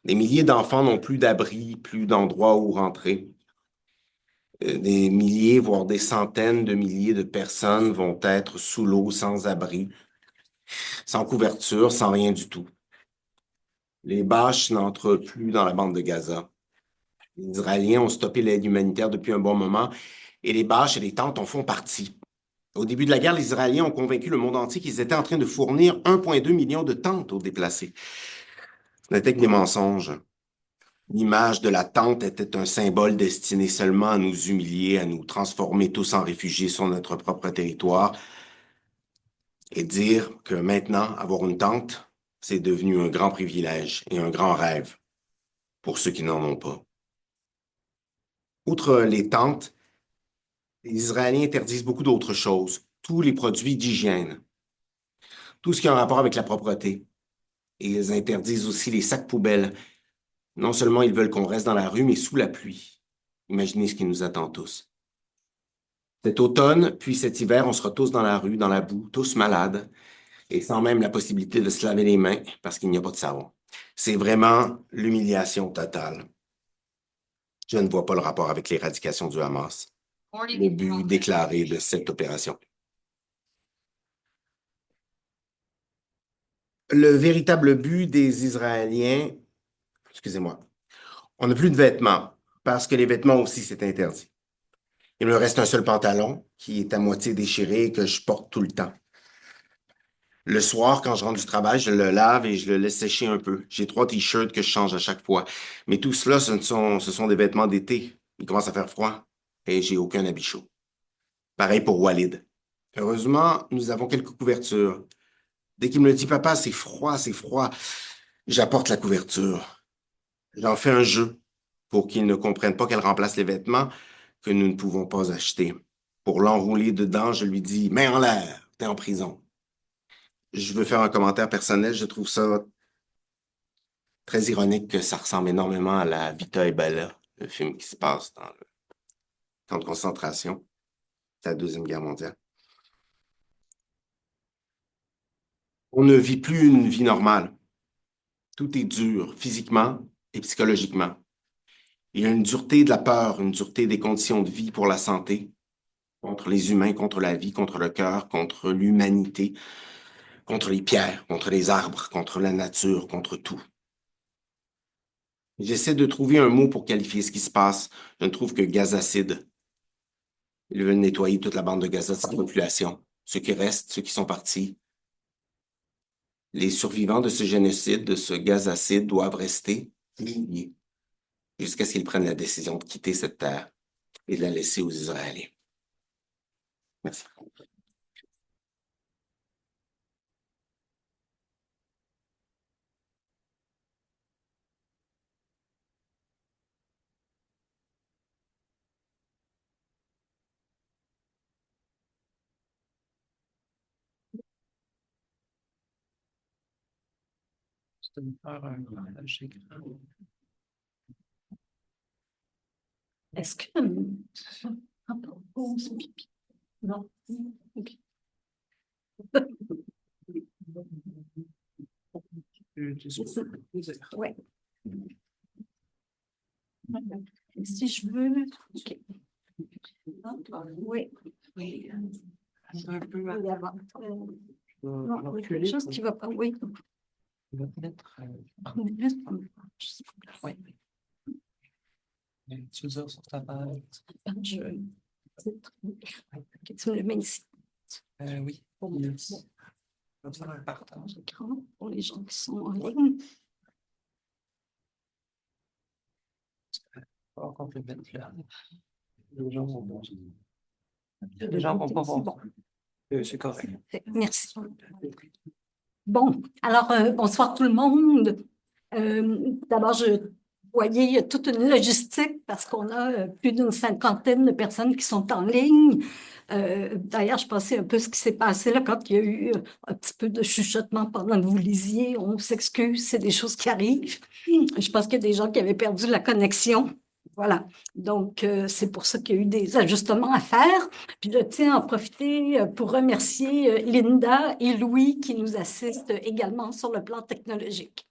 Des milliers d'enfants n'ont plus d'abri, plus d'endroits où rentrer. Des milliers, voire des centaines de milliers de personnes vont être sous l'eau, sans abri, sans couverture, sans rien du tout. Les bâches n'entrent plus dans la bande de Gaza. Les Israéliens ont stoppé l'aide humanitaire depuis un bon moment et les bâches et les tentes en font partie. Au début de la guerre, les Israéliens ont convaincu le monde entier qu'ils étaient en train de fournir 1,2 million de tentes aux déplacés. Ce n'était que des mensonges. L'image de la tente était un symbole destiné seulement à nous humilier, à nous transformer tous en réfugiés sur notre propre territoire et dire que maintenant, avoir une tente, c'est devenu un grand privilège et un grand rêve pour ceux qui n'en ont pas. Outre les tentes, Les Israéliens interdisent beaucoup d'autres choses, tous les produits d'hygiène, tout ce qui a un rapport avec la propreté. Et ils interdisent aussi les sacs poubelles. Non seulement ils veulent qu'on reste dans la rue, mais sous la pluie. Imaginez ce qui nous attend tous. Cet automne, puis cet hiver, on sera tous dans la rue, dans la boue, tous malades, et sans même la possibilité de se laver les mains parce qu'il n'y a pas de savon. C'est vraiment l'humiliation totale. Je ne vois pas le rapport avec l'éradication du Hamas, le but déclaré de cette opération. Le véritable but des Israéliens, excusez-moi, on n'a plus de vêtements parce que les vêtements aussi, c'est interdit. Il me reste un seul pantalon qui est à moitié déchiré et que je porte tout le temps. Le soir, quand je rentre du travail, je le lave et je le laisse sécher un peu. J'ai 3 t-shirts que je change à chaque fois. Mais tout cela, ce sont des vêtements d'été. Il commence à faire froid et j'ai aucun habit chaud. Pareil pour Walid. Heureusement, nous avons quelques couvertures. Dès qu'il me le dit, papa, c'est froid, j'apporte la couverture. J'en fais un jeu pour qu'ils ne comprennent pas qu'elle remplace les vêtements que nous ne pouvons pas acheter. Pour l'enrouler dedans, je lui dis, main en l'air, t'es en prison. Je veux faire un commentaire personnel, je trouve ça très ironique que ça ressemble énormément à la Vita et Bella, le film qui se passe dans le camp de concentration, de la Deuxième Guerre mondiale. On ne vit plus une vie normale. Tout est dur, physiquement et psychologiquement. Il y a une dureté de la peur, une dureté des conditions de vie pour la santé, contre les humains, contre la vie, contre le cœur, contre l'humanité, contre les pierres, contre les arbres, contre la nature, contre tout. J'essaie de trouver un mot pour qualifier ce qui se passe. Je ne trouve que gazacide. Ils veulent nettoyer toute la bande de Gaza de cette population. Ceux qui restent, ceux qui sont partis. Les survivants de ce génocide, de ce gazacide, doivent rester humiliés jusqu'à ce qu'ils prennent la décision de quitter cette terre et de la laisser aux Israéliens. Merci. C'est de faire un grand écran. Est-ce que... pause, pipi. Non. Ok. Ouais. Si je veux... OK. Oui. Oui. Un peu Oui, avant. Non, reculer. quelque chose qui va pas... Oui. On va mettre. Oui. Tu veux dire sur ta page? Tu me le mets ici. Oui. Yes. On va faire un partage. Écran pour les gens qui sont en ligne. On qu'on peut mettre là. Les gens vont pas. Les gens vont pas voir. Bon. C'est correct. Merci. Bon, alors, bonsoir tout le monde. D'abord, je voyais, il y a toute une logistique parce qu'on a plus d'une 50aine de personnes qui sont en ligne. D'ailleurs, je pensais un peu ce qui s'est passé là quand il y a eu un petit peu de chuchotement pendant que vous lisiez. On s'excuse, c'est des choses qui arrivent. Je pense qu'il y a des gens qui avaient perdu la connexion. Voilà. Donc, c'est pour ça qu'il y a eu des ajustements à faire. Puis je tiens à en profiter pour remercier Linda et Louis qui nous assistent également sur le plan technologique.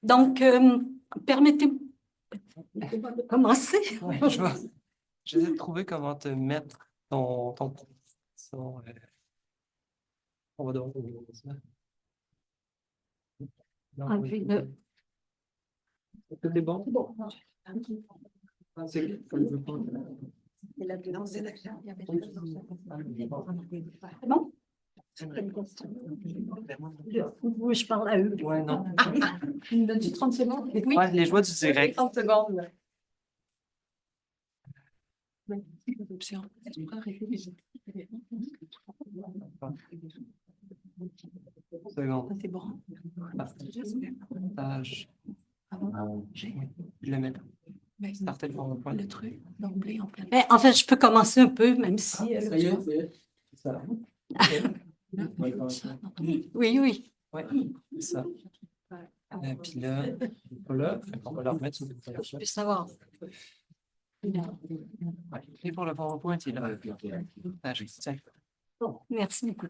Donc, permettez-moi de commencer. Ouais, je vais trouver comment te mettre ton on va devoir ouvrir ça. Enlever le... Tout est bon? Bon. C'est C'est la deuxième. C'est bon? Oui, je parle à eux. Ouais, non. Tu me donnes 30 secondes? Oui. Ouais, les joies du direct. 30 secondes. Seconde. C'est bon. Partage. Je le mets là. Starter le PowerPoint. Le truc, d'emblée, en plein. Mais en fait, je peux commencer un peu, même si... Ça y est, c'est ça. Oui, oui. Ouais, c'est ça. Et puis là, voilà, on va le remettre sur le Je PowerPoint. peux savoir. Ouais, et pour le PowerPoint, il est là. Ah, tiens. Bon, merci beaucoup.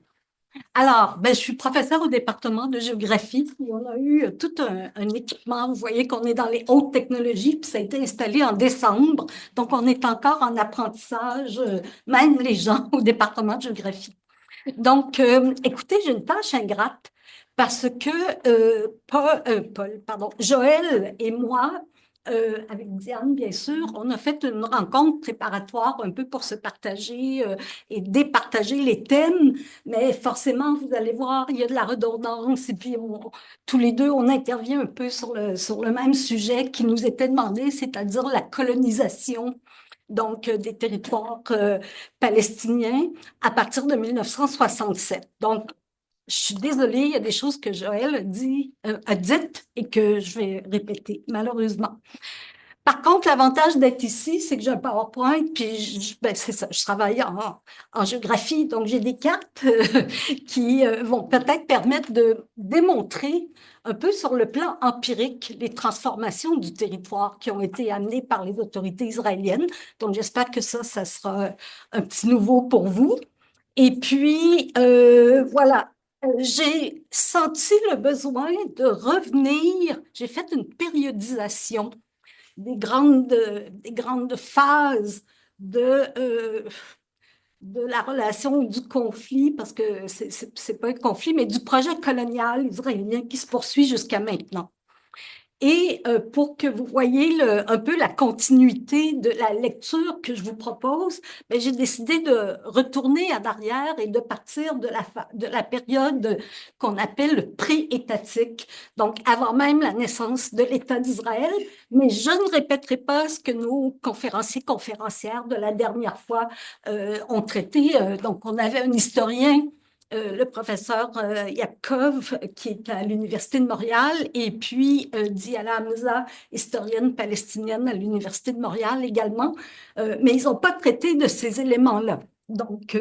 Alors, je suis professeure au département de géographie et on a eu tout un équipement. Vous voyez qu'on est dans les hautes technologies, puis ça a été installé en décembre. Donc, on est encore en apprentissage, même les gens au département de géographie. Donc, écoutez, j'ai une tâche ingrate parce que Joël et moi, avec Diane, bien sûr, on a fait une rencontre préparatoire un peu pour se partager et départager les thèmes, mais forcément, vous allez voir, il y a de la redondance et puis tous les deux, on intervient un peu sur le même sujet qui nous était demandé, c'est-à-dire la colonisation. Donc, des territoires palestiniens à partir de 1967. Donc, je suis désolée, il y a des choses que Joël a dites et que je vais répéter, malheureusement. Par contre, l'avantage d'être ici, c'est que j'ai un PowerPoint, puis c'est ça, je travaille en géographie, donc j'ai des cartes qui vont peut-être permettre de démontrer un peu sur le plan empirique les transformations du territoire qui ont été amenées par les autorités israéliennes. Donc, j'espère que ça sera un petit nouveau pour vous. Et puis, voilà. J'ai senti le besoin de revenir. J'ai fait une périodisation des grandes phases de la relation ou du conflit, parce que c'est pas un conflit, mais du projet colonial israélien qui se poursuit jusqu'à maintenant. Et pour que vous voyez un peu la continuité de la lecture que je vous propose, j'ai décidé de retourner en arrière et de partir de la période qu'on appelle le pré-étatique, donc avant même la naissance de l'État d'Israël. Mais je ne répéterai pas ce que nos conférencières de la dernière fois ont traité. Donc, on avait un historien, le professeur Yaakov, qui est à l'Université de Montréal, et puis Diala Hamza, historienne palestinienne à l'Université de Montréal également, mais ils n'ont pas traité de ces éléments-là. Donc,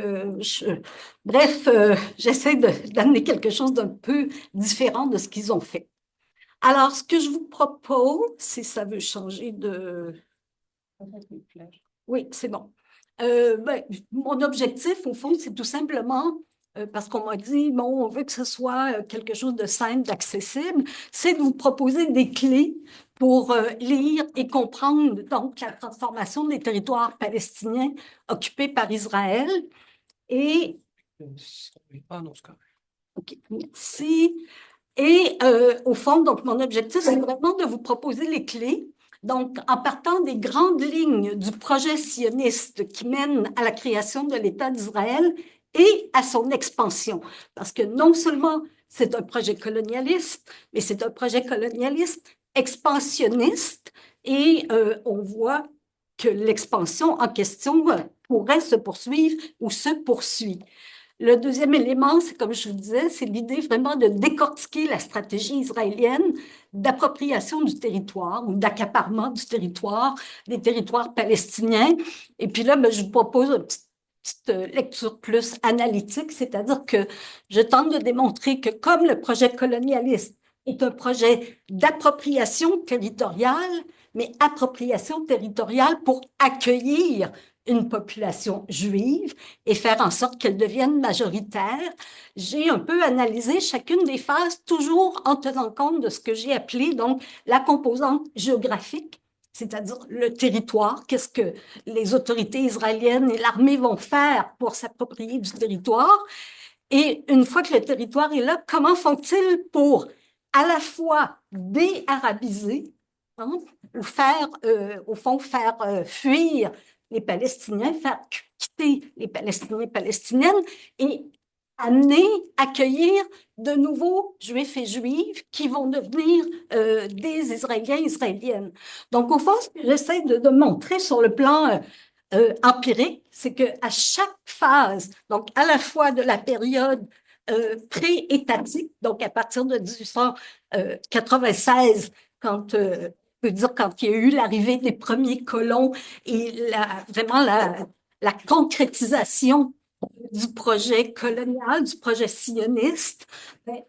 bref, j'essaie d'amener quelque chose d'un peu différent de ce qu'ils ont fait. Alors, ce que je vous propose, si ça veut changer de... Oui, c'est bon. Mon objectif, au fond, c'est tout simplement parce qu'on m'a dit, bon, on veut que ce soit quelque chose de simple, d'accessible, c'est de vous proposer des clés pour lire et comprendre donc la transformation des territoires palestiniens occupés par Israël. Et... Ah non, c'est correct. OK, merci. Et au fond, donc, mon objectif, c'est vraiment de vous proposer les clés. Donc, en partant des grandes lignes du projet sioniste qui mène à la création de l'État d'Israël et à son expansion. Parce que non seulement c'est un projet colonialiste, mais c'est un projet colonialiste expansionniste et on voit que l'expansion en question pourrait se poursuivre ou se poursuit. Le deuxième élément, c'est comme je vous disais, c'est l'idée vraiment de décortiquer la stratégie israélienne d'appropriation du territoire ou d'accaparement du territoire, des territoires palestiniens. Et puis là, je vous propose une petite lecture plus analytique, c'est-à-dire que je tente de démontrer que comme le projet colonialiste est un projet d'appropriation territoriale, mais appropriation territoriale pour accueillir une population juive et faire en sorte qu'elle devienne majoritaire. J'ai un peu analysé chacune des phases, toujours en tenant compte de ce que j'ai appelé donc la composante géographique, c'est-à-dire le territoire, qu'est-ce que les autorités israéliennes et l'armée vont faire pour s'approprier du territoire. Et une fois que le territoire est là, comment font-ils pour à la fois déarabiser, hein, ou faire, au fond, faire fuir les Palestiniens, faire quitter les Palestiniens et Palestiniennes et amener, accueillir de nouveaux Juifs et Juives qui vont devenir des Israéliens et Israéliennes. Donc, au fond, ce que j'essaie de montrer sur le plan empirique, c'est qu'à chaque phase, donc à la fois de la période pré-étatique, donc à partir de 1896, quand peut dire quand il y a eu l'arrivée des premiers colons et vraiment la concrétisation du projet colonial, du projet sioniste,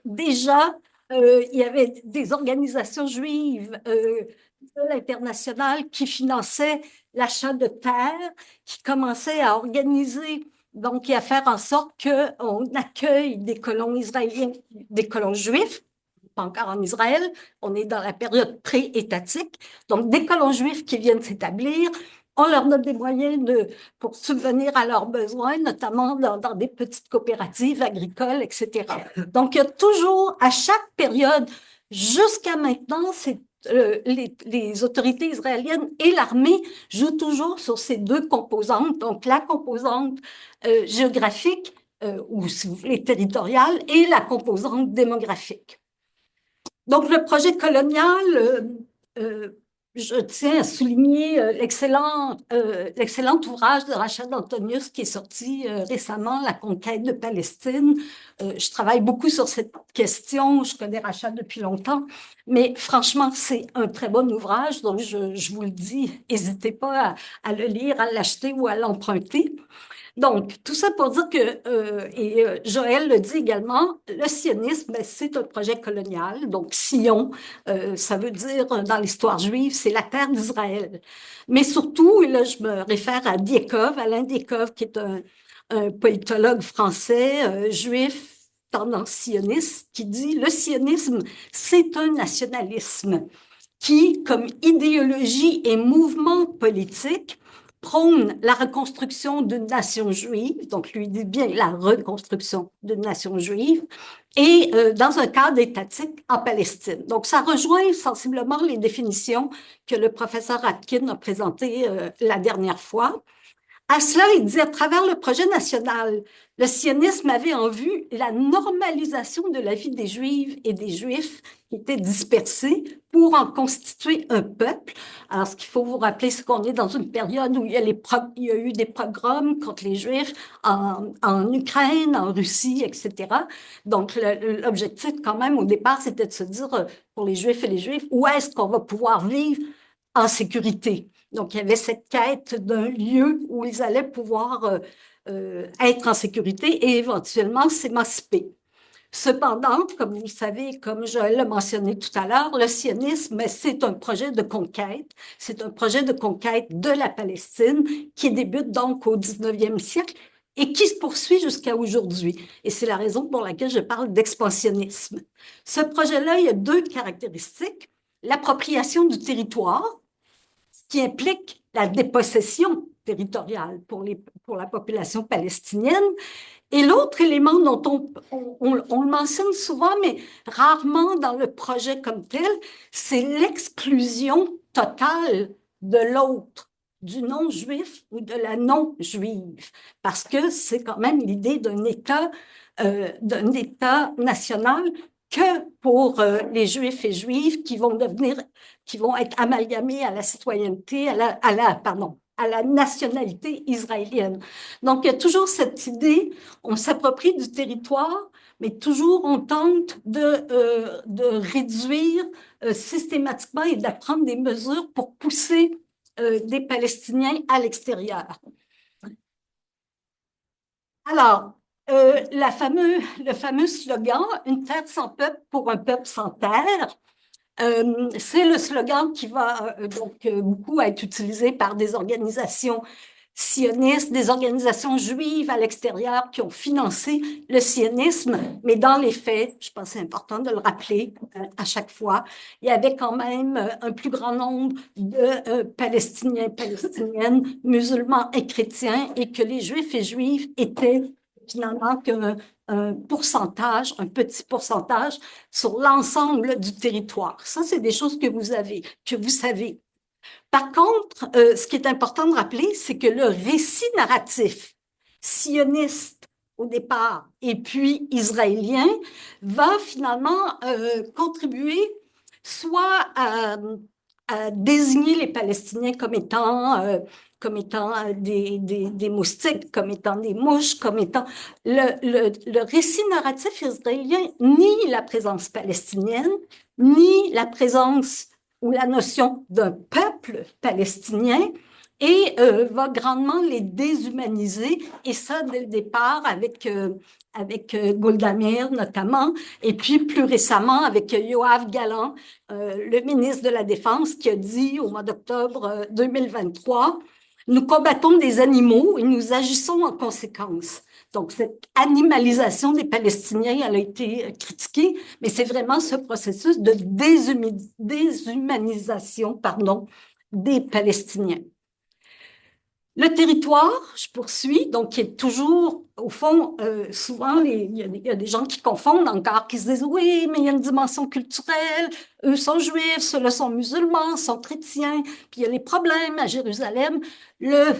déjà, il y avait des organisations juives de l'international qui finançaient l'achat de terres, qui commençaient à organiser, donc, et à faire en sorte qu'on accueille des colons israéliens, des colons juifs, pas encore en Israël, on est dans la période pré-étatique, donc des colons juifs qui viennent s'établir, on leur donne des moyens pour subvenir à leurs besoins, notamment dans des petites coopératives agricoles, etc. Donc, il y a toujours, à chaque période, jusqu'à maintenant, les autorités israéliennes et l'armée jouent toujours sur ces deux composantes, donc la composante géographique, ou si vous voulez territoriale, et la composante démographique. Donc, le projet colonial, je tiens à souligner l'excellent ouvrage de Rachel Antonius qui est sorti récemment, La conquête de Palestine. Je travaille beaucoup sur cette question, je connais Rachel depuis longtemps, mais franchement, c'est un très bon ouvrage, donc je vous le dis, n'hésitez pas à le lire, à l'acheter ou à l'emprunter. Donc, tout ça pour dire que, Joël le dit également, le sionisme, c'est un projet colonial. Donc, Sion, ça veut dire, dans l'histoire juive, c'est la terre d'Israël. Mais surtout, et là, je me réfère à Diekov, Alain Diekov, qui est un politologue français, juif, tendance sioniste, qui dit, le sionisme, c'est un nationalisme qui, comme idéologie et mouvement politique, prône la reconstruction d'une nation juive, donc lui dit bien la reconstruction d'une nation juive, et dans un cadre étatique en Palestine. Donc, ça rejoint sensiblement les définitions que le professeur Atkin a présentées la dernière fois. À cela, il dit, à travers le projet national, le sionisme avait en vue la normalisation de la vie des Juives et des Juifs qui étaient dispersés pour en constituer un peuple. Alors, ce qu'il faut vous rappeler, c'est qu'on est dans une période où il y a eu des pogroms contre les Juifs en Ukraine, en Russie, etc. Donc, l'objectif, quand même, au départ, c'était de se dire, pour les Juifs et les Juifs, où est-ce qu'on va pouvoir vivre en sécurité? Donc, il y avait cette quête d'un lieu où ils allaient pouvoir être en sécurité et éventuellement s'émanciper. Cependant, comme vous le savez, comme je l'ai mentionné tout à l'heure, le sionisme, c'est un projet de conquête. C'est un projet de conquête de la Palestine qui débute donc au 19e siècle et qui se poursuit jusqu'à aujourd'hui. Et c'est la raison pour laquelle je parle d'expansionnisme. Ce projet-là, il y a deux caractéristiques. L'appropriation du territoire, qui implique la dépossession territoriale pour la population palestinienne. Et l'autre élément dont on le mentionne souvent, mais rarement dans le projet comme tel, c'est l'exclusion totale de l'autre, du non-juif ou de la non-juive, parce que c'est quand même l'idée d'un État national que pour les Juifs et Juives qui vont être amalgamés à la citoyenneté, à la nationalité israélienne. Donc, il y a toujours cette idée, on s'approprie du territoire, mais toujours on tente de réduire systématiquement et d'apprendre des mesures pour pousser des Palestiniens à l'extérieur. Alors, le fameux slogan « Une terre sans peuple pour un peuple sans terre », c'est le slogan qui va beaucoup être utilisé par des organisations sionistes, des organisations juives à l'extérieur qui ont financé le sionisme, mais dans les faits, je pense que c'est important de le rappeler à chaque fois, il y avait quand même un plus grand nombre de Palestiniens, Palestiniennes, musulmans et chrétiens, et que les Juifs et Juives étaient finalement qu'un pourcentage, un petit pourcentage sur l'ensemble du territoire. Ça, c'est des choses que vous savez. Par contre, ce qui est important de rappeler, c'est que le récit narratif sioniste au départ et puis israélien va finalement contribuer soit à désigner les Palestiniens comme étant des moustiques, comme étant des mouches, comme étant... Le récit narratif israélien nie la présence palestinienne, nie la présence ou la notion d'un peuple palestinien et va grandement les déshumaniser, et ça dès le départ avec Golda Meir notamment, et puis plus récemment avec Yoav Gallant, le ministre de la Défense, qui a dit au mois d'octobre 2023, « Nous combattons des animaux et nous agissons en conséquence ». Donc, cette animalisation des Palestiniens, elle a été critiquée, mais c'est vraiment ce processus de déshumanisation, des Palestiniens. Le territoire, je poursuis, donc qui est toujours, au fond, souvent, il y a des gens qui confondent encore, qui se disent, oui, mais il y a une dimension culturelle, eux sont juifs, ceux-là sont musulmans, sont chrétiens, puis il y a les problèmes à Jérusalem. Le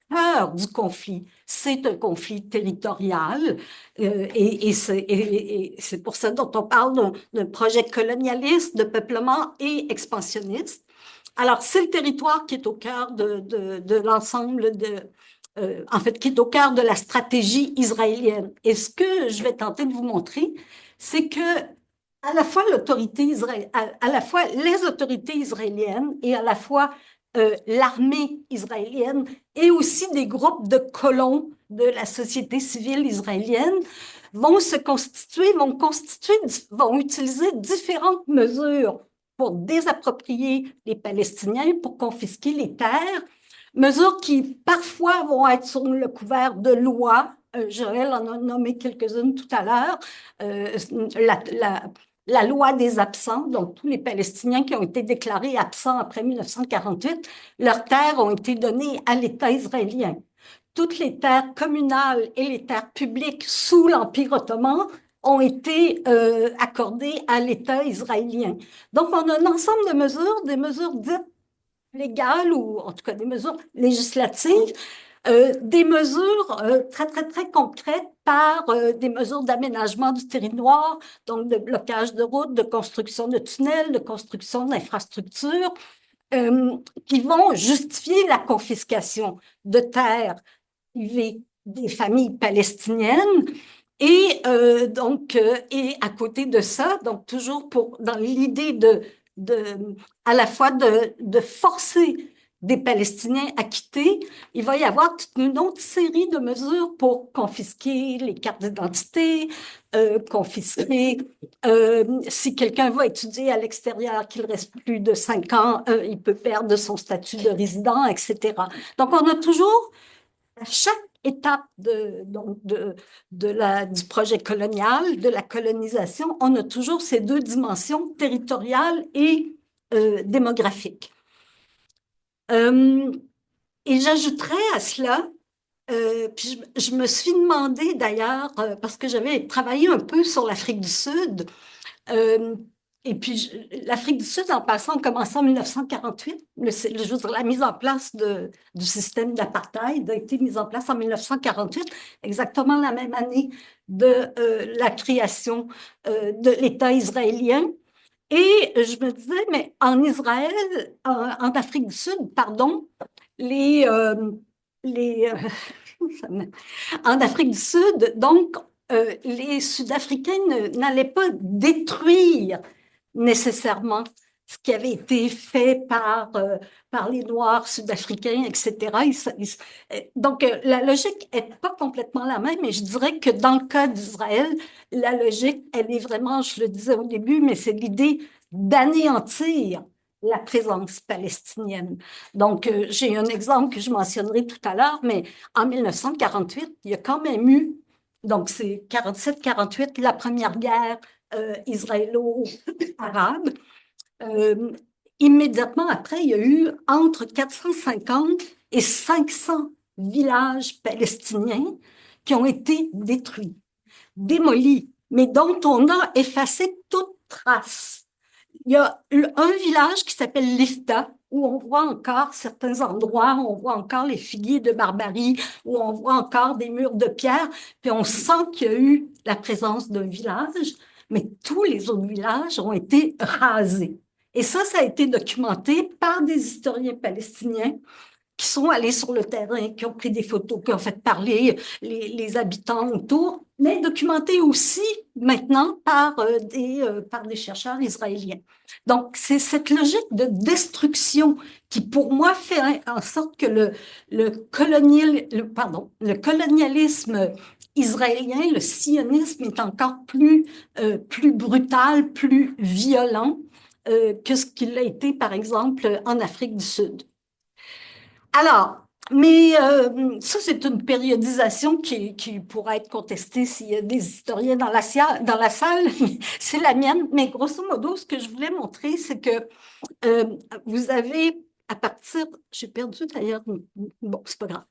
cœur du conflit, c'est un conflit territorial, et c'est pour ça dont on parle d'un projet colonialiste, de peuplement et expansionniste. Alors, c'est le territoire qui est au cœur de l'ensemble en fait, qui est au cœur de la stratégie israélienne. Et ce que je vais tenter de vous montrer, c'est que à la fois à la fois les autorités israéliennes et à la fois l'armée israélienne et aussi des groupes de colons de la société civile israélienne vont utiliser différentes mesures pour désapproprier les Palestiniens, pour confisquer les terres, mesures qui parfois vont être sous le couvert de lois. Joël en a nommé quelques-unes tout à l'heure. La loi des absents, donc tous les Palestiniens qui ont été déclarés absents après 1948, leurs terres ont été données à l'État israélien. Toutes les terres communales et les terres publiques sous l'Empire ottoman ont été accordées à l'État israélien. Donc, on a un ensemble de mesures, des mesures dites légales ou en tout cas des mesures législatives, des mesures très, très, très concrètes par des mesures d'aménagement du territoire, donc de blocage de routes, de construction de tunnels, de construction d'infrastructures, qui vont justifier la confiscation de terres privées des familles palestiniennes. Et et à côté de ça, donc toujours dans l'idée à la fois de forcer des Palestiniens à quitter, il va y avoir toute une autre série de mesures pour confisquer les cartes d'identité, confisquer, si quelqu'un va étudier à l'extérieur, qu'il reste plus de 5 ans, il peut perdre son statut de résident, etc. Donc, on a toujours, à chaque étape du projet colonial, de la colonisation, on a toujours ces deux dimensions, territoriales et démographiques. Et j'ajouterais à cela, puis je me suis demandé d'ailleurs, parce que j'avais travaillé un peu sur l'Afrique du Sud, et puis l'Afrique du Sud, en passant, commençant en 1948, je veux dire, la mise en place du système d'apartheid a été mise en place en 1948, exactement la même année de la création de l'État israélien. Et je me disais, mais en Israël, en Afrique du Sud, pardon, en Afrique du Sud, donc, les Sud-Africains n'allaient pas détruire nécessairement ce qui avait été fait par les Noirs sud-africains, etc. Donc, la logique n'est pas complètement la même, mais je dirais que dans le cas d'Israël, la logique, elle est vraiment, je le disais au début, mais c'est l'idée d'anéantir la présence palestinienne. Donc, j'ai un exemple que je mentionnerai tout à l'heure, mais en 1948, il y a quand même eu, donc c'est 47-48, la première guerre israélo-arabe. Immédiatement après, il y a eu entre 450 et 500 villages palestiniens qui ont été détruits, démolis, mais dont on a effacé toute trace. Il y a un village qui s'appelle Lifta, où on voit encore certains endroits, on voit encore les figuiers de Barbarie, où on voit encore des murs de pierre, puis on sent qu'il y a eu la présence d'un village, mais tous les autres villages ont été rasés. Et ça a été documenté par des historiens palestiniens qui sont allés sur le terrain, qui ont pris des photos, qui ont fait parler les habitants autour, mais documentés aussi maintenant par des chercheurs israéliens. Donc, c'est cette logique de destruction qui, pour moi, fait en sorte que le colonialisme israélien, le sionisme est encore plus brutal, plus violent que ce qu'il a été, par exemple, en Afrique du Sud. Alors, mais ça, c'est une périodisation qui pourrait être contestée s'il y a des historiens dans la salle. C'est la mienne. Mais grosso modo, ce que je voulais montrer, c'est que vous avez, à partir, j'ai perdu d'ailleurs, bon, c'est pas grave,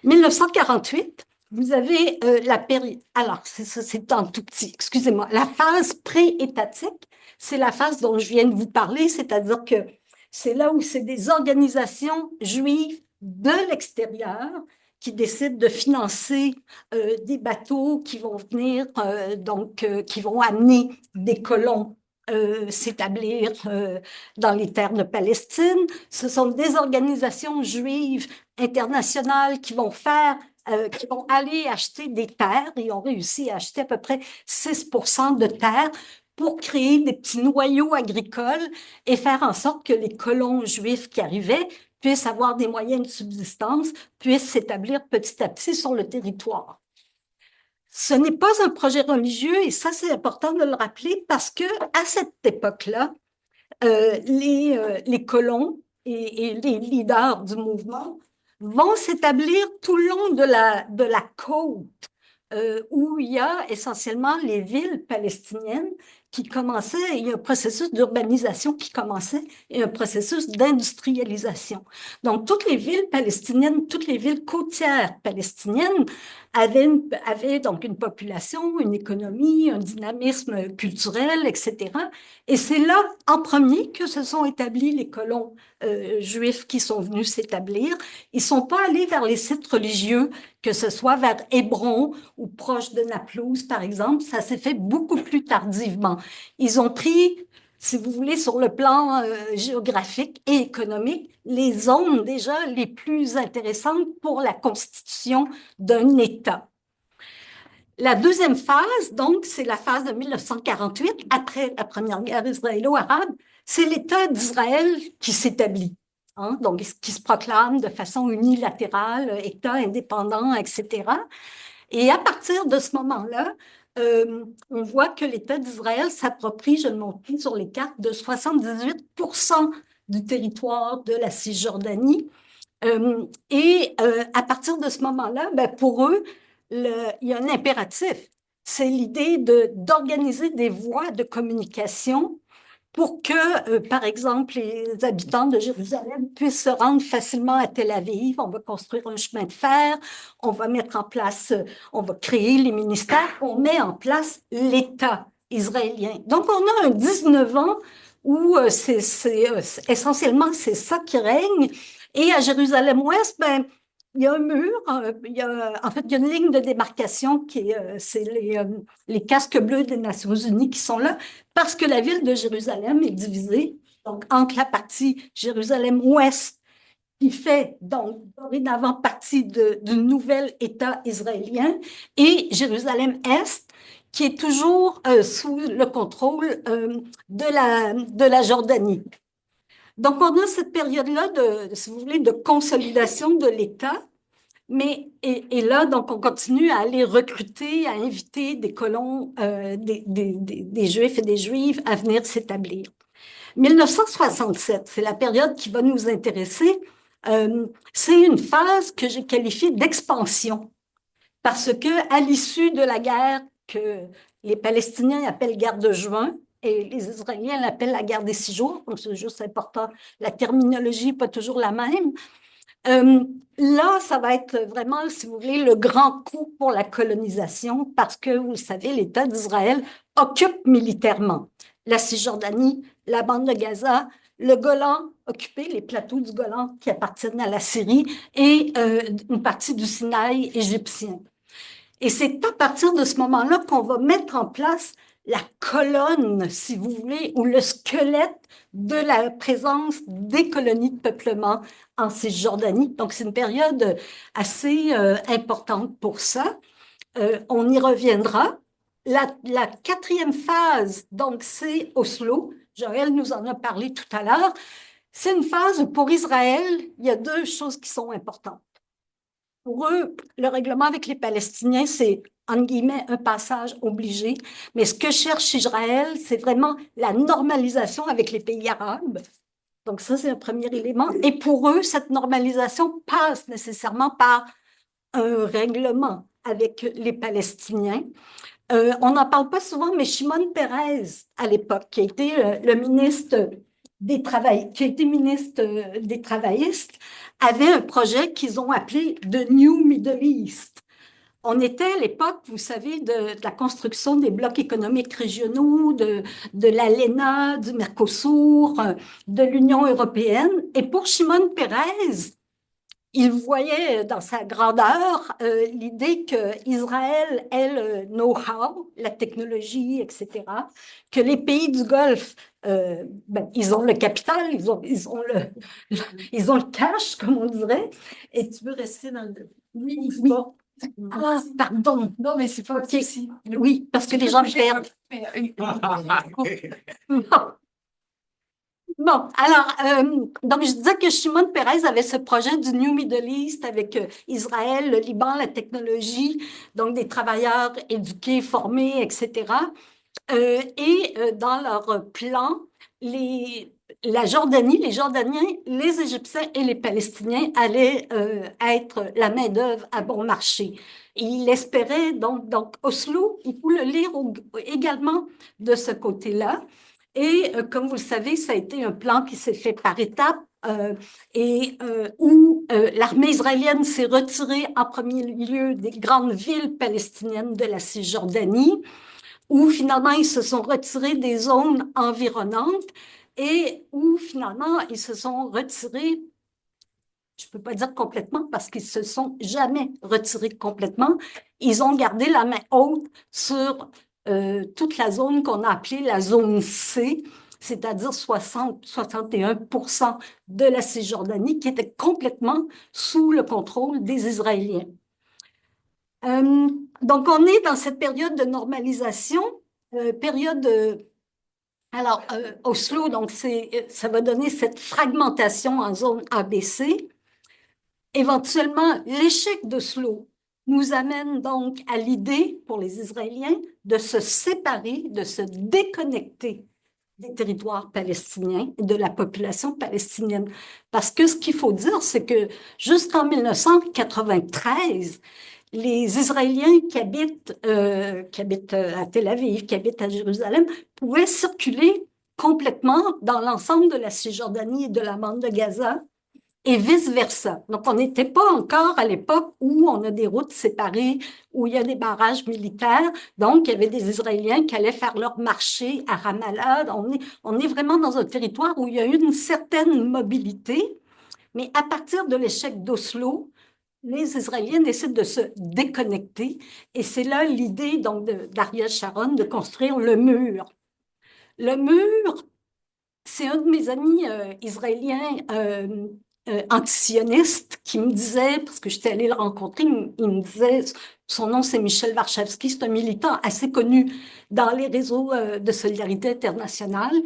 1948, vous avez la période, alors c'est en tout petit, excusez-moi, la phase pré-étatique, c'est la phase dont je viens de vous parler, c'est-à-dire que c'est là où c'est des organisations juives de l'extérieur qui décident de financer des bateaux qui vont venir, qui vont amener des colons s'établir dans les terres de Palestine. Ce sont des organisations juives internationales qui vont aller acheter des terres et ont réussi à acheter à peu près 6% de terres pour créer des petits noyaux agricoles et faire en sorte que les colons juifs qui arrivaient puissent avoir des moyens de subsistance, puissent s'établir petit à petit sur le territoire. Ce n'est pas un projet religieux, et ça, c'est important de le rappeler, parce que à cette époque-là, les colons et les leaders du mouvement vont s'établir tout le long de la côte, où il y a essentiellement les villes palestiniennes qui commençaient, il y a un processus d'urbanisation qui commençait et un processus d'industrialisation. Donc, toutes les villes palestiniennes, toutes les villes côtières palestiniennes avaient donc une population, une économie, un dynamisme culturel, etc. Et c'est là, en premier, que se sont établis les colons juifs qui sont venus s'établir. Ils ne sont pas allés vers les sites religieux, que ce soit vers Hébron ou proche de Naplouse, par exemple. Ça s'est fait beaucoup plus tardivement. Ils ont pris, si vous voulez, sur le plan géographique et économique, les zones déjà les plus intéressantes pour la constitution d'un État. La deuxième phase, donc, c'est la phase de 1948, après la première guerre israélo-arabe, c'est l'État d'Israël qui s'établit. Hein, donc, qui se proclame de façon unilatérale, État indépendant, etc. Et à partir de ce moment-là, on voit que l'État d'Israël s'approprie, je le montre sur les cartes, de 78% du territoire de la Cisjordanie. À partir de ce moment-là, ben, pour eux, il y a un impératif. C'est l'idée d'organiser des voies de communication pour que, par exemple, les habitants de Jérusalem puissent se rendre facilement à Tel Aviv. On va construire un chemin de fer, on va mettre en place, on va créer les ministères, on met en place l'État israélien. Donc, on a un 19 ans où essentiellement, c'est ça qui règne. Et à Jérusalem-Ouest, ben, il y a un mur, en fait, il y a une ligne de démarcation c'est les casques bleus des Nations Unies qui sont là, parce que la ville de Jérusalem est divisée, donc entre la partie Jérusalem-Ouest, qui fait donc dorénavant partie du nouvel État israélien, et Jérusalem-Est, qui est toujours sous le contrôle de la Jordanie. Donc, on a cette période-là si vous voulez, de consolidation de l'État, mais et là, donc, on continue à aller recruter, à inviter des colons, des Juifs et des Juives à venir s'établir. 1967, c'est la période qui va nous intéresser. C'est une phase que j'ai qualifiée d'expansion, parce que à l'issue de la guerre que les Palestiniens appellent guerre de juin, et les Israéliens l'appellent la guerre des 6 jours, donc c'est juste important, la terminologie n'est pas toujours la même. Là, ça va être vraiment, si vous voulez, le grand coup pour la colonisation, parce que, vous le savez, l'État d'Israël occupe militairement la Cisjordanie, la bande de Gaza, le Golan, occupé les plateaux du Golan qui appartiennent à la Syrie, et une partie du Sinaï égyptien. Et c'est à partir de ce moment-là qu'on va mettre en place la colonne, si vous voulez, ou le squelette de la présence des colonies de peuplement en Cisjordanie. Donc, c'est une période assez importante pour ça. On y reviendra. La quatrième phase, donc, c'est Oslo. Joël nous en a parlé tout à l'heure. C'est une phase où, pour Israël, il y a deux choses qui sont importantes. Pour eux, le règlement avec les Palestiniens, c'est, entre guillemets, un passage obligé. Mais ce que cherche Israël, c'est vraiment la normalisation avec les pays arabes. Donc ça, c'est un premier élément. Et pour eux, cette normalisation passe nécessairement par un règlement avec les Palestiniens. On n'en parle pas souvent, mais Shimon Peres, à l'époque, qui a été le ministre qui a été ministre des Travaillistes, avait un projet qu'ils ont appelé The New Middle East. On était à l'époque, vous savez, de la construction des blocs économiques régionaux, de l'ALENA, du Mercosur, de l'Union européenne. Et pour Shimon Peres, il voyait dans sa grandeur l'idée qu'Israël ait le know-how, la technologie, etc., que les pays du Golfe, ils ont le capital, ils ont le cash, comme on dirait. Et Tu veux rester dans le... oui, oui. Ah, pardon. Non, mais c'est pas OK. Oui, parce que les gens perdent. Bon, alors, donc je disais que Shimon Peres avait ce projet du New Middle East avec Israël, le Liban, la technologie, donc des travailleurs éduqués, formés, etc. Dans leur plan, la Jordanie, les Jordaniens, les Égyptiens et les Palestiniens allaient être la main-d'œuvre à bon marché. Et il espérait donc Oslo, il faut le lire également de ce côté-là. Et comme vous le savez, ça a été un plan qui s'est fait par étapes où l'armée israélienne s'est retirée en premier lieu des grandes villes palestiniennes de la Cisjordanie, où finalement ils se sont retirés des zones environnantes et où finalement ils se sont retirés, je ne peux pas dire complètement parce qu'ils se sont jamais retirés complètement, ils ont gardé la main haute sur toute la zone qu'on a appelée la zone C, c'est-à-dire 60-61% de la Cisjordanie qui était complètement sous le contrôle des Israéliens. Donc, on est dans cette période de normalisation, Oslo, donc ça va donner cette fragmentation en zone ABC. Éventuellement, l'échec d'Oslo nous amène donc à l'idée, pour les Israéliens, de se séparer, de se déconnecter des territoires palestiniens et de la population palestinienne. Parce que ce qu'il faut dire, c'est que jusqu'en 1993, les Israéliens qui habitent à Tel Aviv, qui habitent à Jérusalem, pouvaient circuler complètement dans l'ensemble de la Cisjordanie et de la bande de Gaza et vice-versa. Donc, on n'était pas encore à l'époque où on a des routes séparées, où il y a des barrages militaires. Donc, il y avait des Israéliens qui allaient faire leur marché à Ramallah. On est vraiment dans un territoire où il y a eu une certaine mobilité. Mais à partir de l'échec d'Oslo, les Israéliens décident de se déconnecter. Et c'est là l'idée donc d'Ariel Sharon de construire le mur. Le mur, c'est un de mes amis israéliens antisionistes qui me disait, parce que j'étais allée le rencontrer, il me disait, son nom c'est Michel Warshawski, c'est un militant assez connu dans les réseaux de solidarité internationale.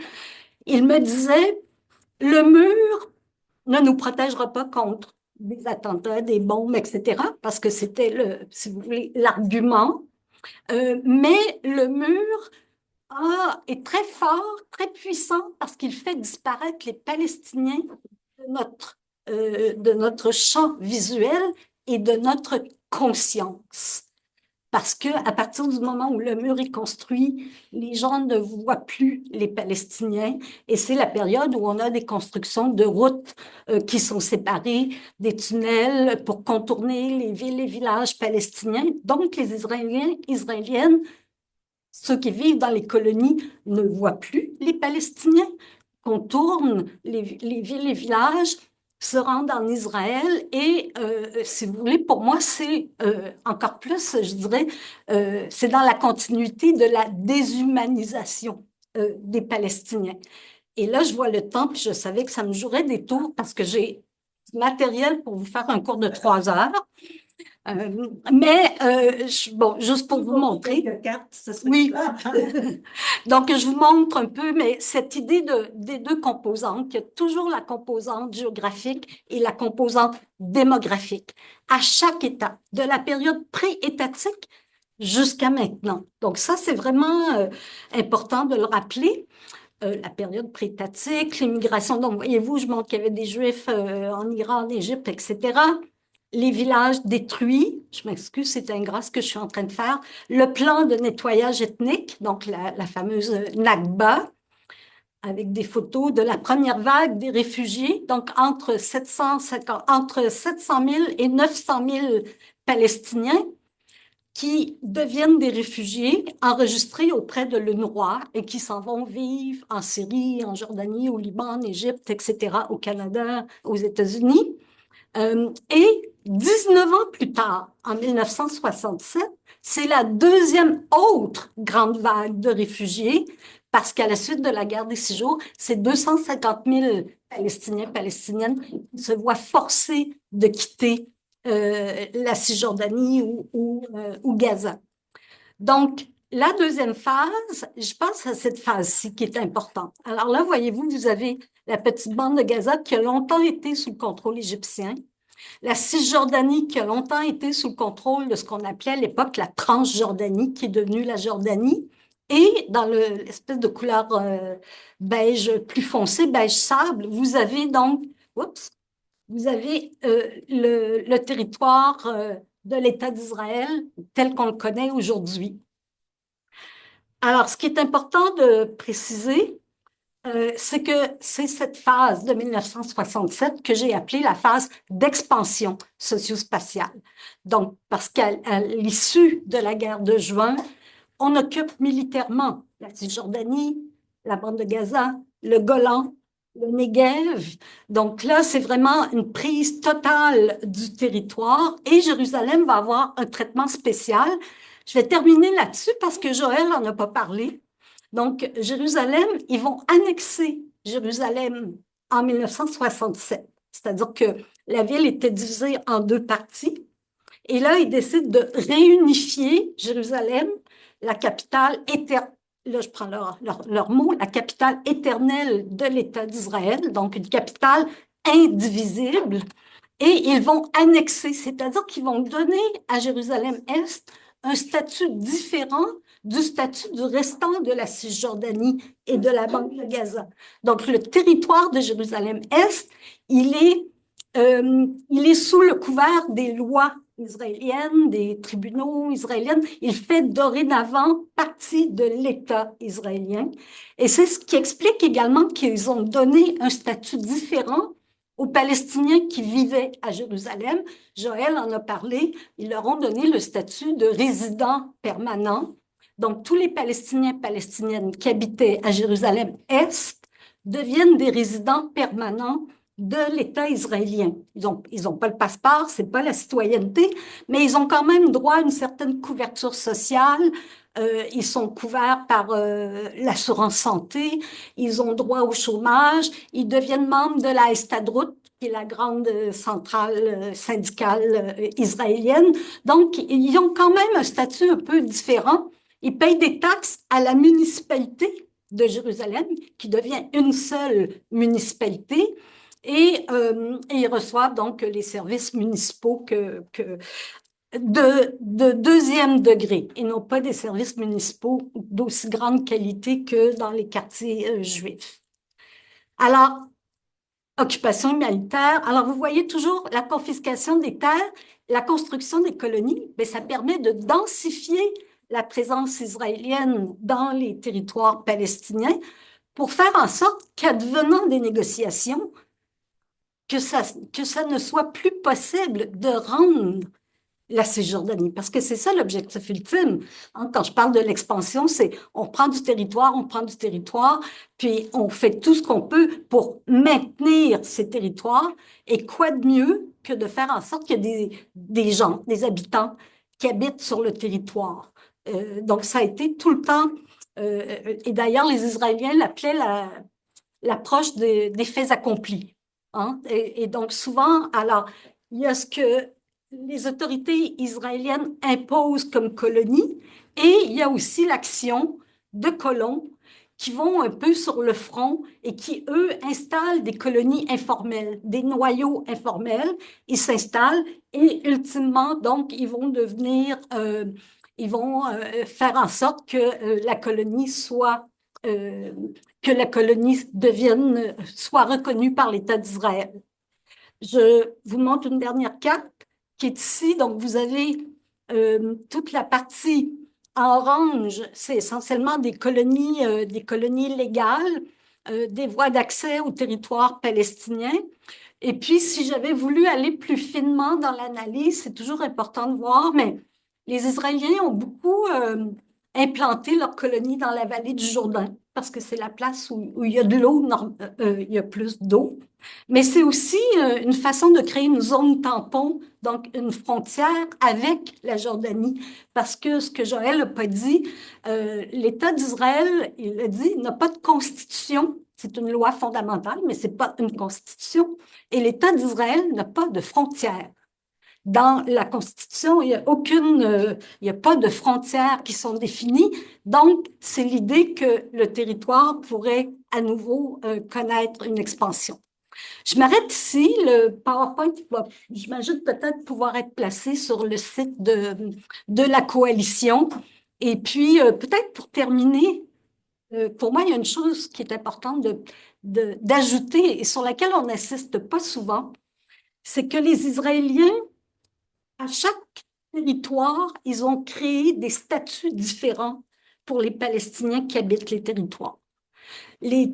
Il me disait, le mur ne nous protégera pas contre des attentats, des bombes, etc., parce que c'était, si vous voulez, l'argument. Mais le mur est très fort, très puissant, parce qu'il fait disparaître les Palestiniens de notre champ visuel et de notre conscience. Parce qu'à partir du moment où le mur est construit, les gens ne voient plus les Palestiniens et c'est la période où on a des constructions de routes qui sont séparées, des tunnels pour contourner les villes et villages palestiniens. Donc, les Israéliennes, ceux qui vivent dans les colonies, ne voient plus les Palestiniens, contournent les villes et villages se rendent en Israël et, si vous voulez, pour moi, c'est encore plus, je dirais, c'est dans la continuité de la déshumanisation des Palestiniens. Et là, je vois le temps, puis je savais que ça me jouerait des tours parce que j'ai du matériel pour vous faire un cours de 3 heures. Bon, juste pour vous montrer. Oui. Donc, je vous montre un peu, mais cette idée des deux composantes, qu'il y a toujours la composante géographique et la composante démographique à chaque étape, de la période pré-étatique jusqu'à maintenant. Donc, ça, c'est vraiment important de le rappeler. La période pré-étatique, l'immigration. Donc, voyez-vous, je montre qu'il y avait des Juifs en Iran, en Égypte, etc. Les villages détruits, je m'excuse, c'est ingrat ce que je suis en train de faire. Le plan de nettoyage ethnique, donc la fameuse Nakba, avec des photos de la première vague des réfugiés, donc entre 700 000 et 900 000 Palestiniens qui deviennent des réfugiés enregistrés auprès de l'UNRWA et qui s'en vont vivre en Syrie, en Jordanie, au Liban, en Égypte, etc., au Canada, aux États-Unis. Et 19 ans plus tard, en 1967, c'est la deuxième autre grande vague de réfugiés, parce qu'à la suite de la guerre des 6 jours, c'est 250 000 Palestiniens, Palestiniennes qui se voient forcés de quitter la Cisjordanie ou Gaza. Donc, la deuxième phase, je pense à cette phase-ci qui est importante. Alors là, voyez-vous, vous avez la petite bande de Gaza qui a longtemps été sous le contrôle égyptien, la Cisjordanie qui a longtemps été sous le contrôle de ce qu'on appelait à l'époque la Transjordanie, qui est devenue la Jordanie, et dans l'espèce de couleur beige plus foncé, beige sable, vous avez donc, vous avez le territoire de l'État d'Israël tel qu'on le connaît aujourd'hui. Alors, ce qui est important de préciser, c'est que c'est cette phase de 1967 que j'ai appelée la phase d'expansion socio-spatiale. Donc, parce qu'à l'issue de la guerre de juin, on occupe militairement la Cisjordanie, la bande de Gaza, le Golan, le Negev. Donc là, c'est vraiment une prise totale du territoire et Jérusalem va avoir un traitement spécial. Je vais terminer là-dessus parce que Joël n'en a pas parlé. Donc, Jérusalem, ils vont annexer Jérusalem en 1967. C'est-à-dire que la ville était divisée en 2 parties. Et là, ils décident de réunifier Jérusalem, la capitale éternelle, là je prends leur mot, la capitale éternelle de l'État d'Israël, donc une capitale indivisible. Et ils vont annexer, c'est-à-dire qu'ils vont donner à Jérusalem-Est un statut différent du statut du restant de la Cisjordanie et de la bande de Gaza. Donc, le territoire de Jérusalem-Est, il est sous le couvert des lois israéliennes, des tribunaux israéliens. Il fait dorénavant partie de l'État israélien. Et c'est ce qui explique également qu'ils ont donné un statut différent aux Palestiniens qui vivaient à Jérusalem. Joël en a parlé. Ils leur ont donné le statut de résident permanent. Donc, tous les Palestiniens et Palestiniennes qui habitaient à Jérusalem-Est deviennent des résidents permanents de l'État israélien. Ils ont pas le passeport, c'est pas la citoyenneté, mais ils ont quand même droit à une certaine couverture sociale. Ils sont couverts par l'assurance santé, ils ont droit au chômage, ils deviennent membres de la Histadrut, qui est la grande centrale syndicale israélienne. Donc, ils ont quand même un statut un peu différent. Ils payent des taxes à la municipalité de Jérusalem, qui devient une seule municipalité, et ils reçoivent donc les services municipaux de deuxième degré, et non pas des services municipaux d'aussi grande qualité que dans les quartiers juifs. Alors, occupation humanitaire. Alors, vous voyez toujours la confiscation des terres, la construction des colonies, mais ça permet de densifier la présence israélienne dans les territoires palestiniens pour faire en sorte qu'advenant des négociations, que ça ne soit plus possible de rendre la Cisjordanie, parce que c'est ça l'objectif ultime. Hein. Quand je parle de l'expansion, c'est on prend du territoire, puis on fait tout ce qu'on peut pour maintenir ces territoires. Et quoi de mieux que de faire en sorte qu'il y ait des gens, des habitants qui habitent sur le territoire. Donc, ça a été tout le temps, et d'ailleurs, les Israéliens l'appelaient l'approche des faits accomplis. Hein? Et donc, souvent, alors, il y a ce que les autorités israéliennes imposent comme colonie, et il y a aussi l'action de colons qui vont un peu sur le front et qui, eux, installent des colonies informelles, des noyaux informels. Ils s'installent et, ultimement, donc, ils vont devenir, ils vont faire en sorte que la colonie soit que la colonie devienne, soit reconnue par l'État d'Israël. Je vous montre une dernière carte qui est ici. Donc, vous avez toute la partie en orange, c'est essentiellement des colonies légales, des voies d'accès au territoire palestinien. Et puis, si j'avais voulu aller plus finement dans l'analyse, c'est toujours important de voir, mais les Israéliens ont beaucoup implanté leurs colonies dans la vallée du Jourdain, parce que c'est la place où il y a de l'eau, il y a plus d'eau. Mais c'est aussi une façon de créer une zone tampon, donc une frontière avec la Jordanie. Parce que ce que Joël n'a pas dit, l'État d'Israël, il l'a dit, n'a pas de constitution. C'est une loi fondamentale, mais ce n'est pas une constitution. Et l'État d'Israël n'a pas de frontières. Dans la Constitution, il n'y a pas de frontières qui sont définies. Donc, c'est l'idée que le territoire pourrait à nouveau connaître une expansion. Je m'arrête ici. Le PowerPoint va, j'imagine, peut-être pouvoir être placé sur le site de la coalition. Et puis, peut-être pour terminer, pour moi, il y a une chose qui est importante d'ajouter et sur laquelle on n'insiste pas souvent, c'est que les Israéliens, à chaque territoire, ils ont créé des statuts différents pour les Palestiniens qui habitent les territoires. Les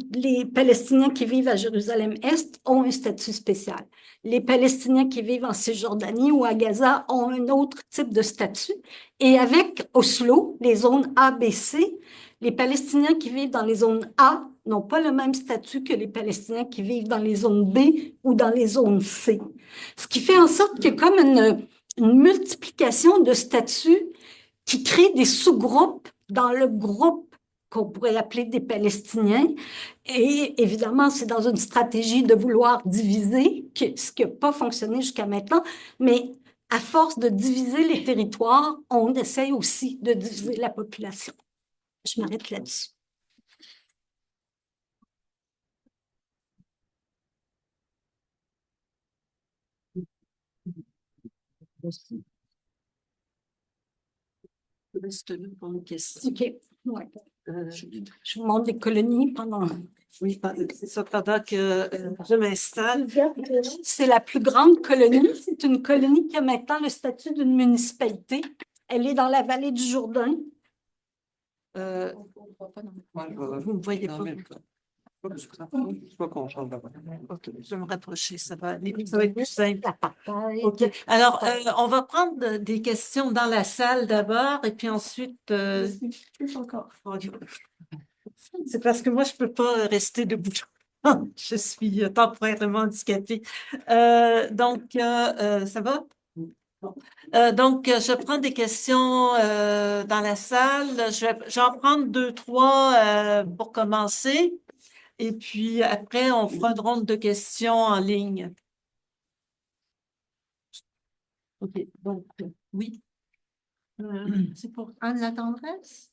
Palestiniens qui vivent à Jérusalem-Est ont un statut spécial. Les Palestiniens qui vivent en Cisjordanie ou à Gaza ont un autre type de statut. Et avec Oslo, les zones A, B, C, les Palestiniens qui vivent dans les zones A n'ont pas le même statut que les Palestiniens qui vivent dans les zones B ou dans les zones C. Ce qui fait en sorte qu'il y a comme une multiplication de statuts qui crée des sous-groupes dans le groupe qu'on pourrait appeler des Palestiniens. Et évidemment, c'est dans une stratégie de vouloir diviser, ce qui n'a pas fonctionné jusqu'à maintenant, mais à force de diviser les territoires, on essaye aussi de diviser la population. Je m'arrête là-dessus. Pour une question. OK. Ouais. Je vous montre des colonies pendant. Oui, c'est ça, pendant que je m'installe. C'est la plus grande colonie. C'est une colonie qui a maintenant le statut d'une municipalité. Elle est dans la vallée du Jourdain. Vous ne me voyez pas. OK, je vais me rapprocher, ça va être plus simple. OK. Alors, on va prendre des questions dans la salle d'abord et puis ensuite. C'est parce que moi, je ne peux pas rester debout. Je suis temporairement handicapée. Donc, ça va? Donc, je prends des questions dans la salle. Je vais en prendre 2, 3 pour commencer. Et puis après, on fera une ronde de questions en ligne. OK. Donc, oui. C'est pour Anne Latendresse.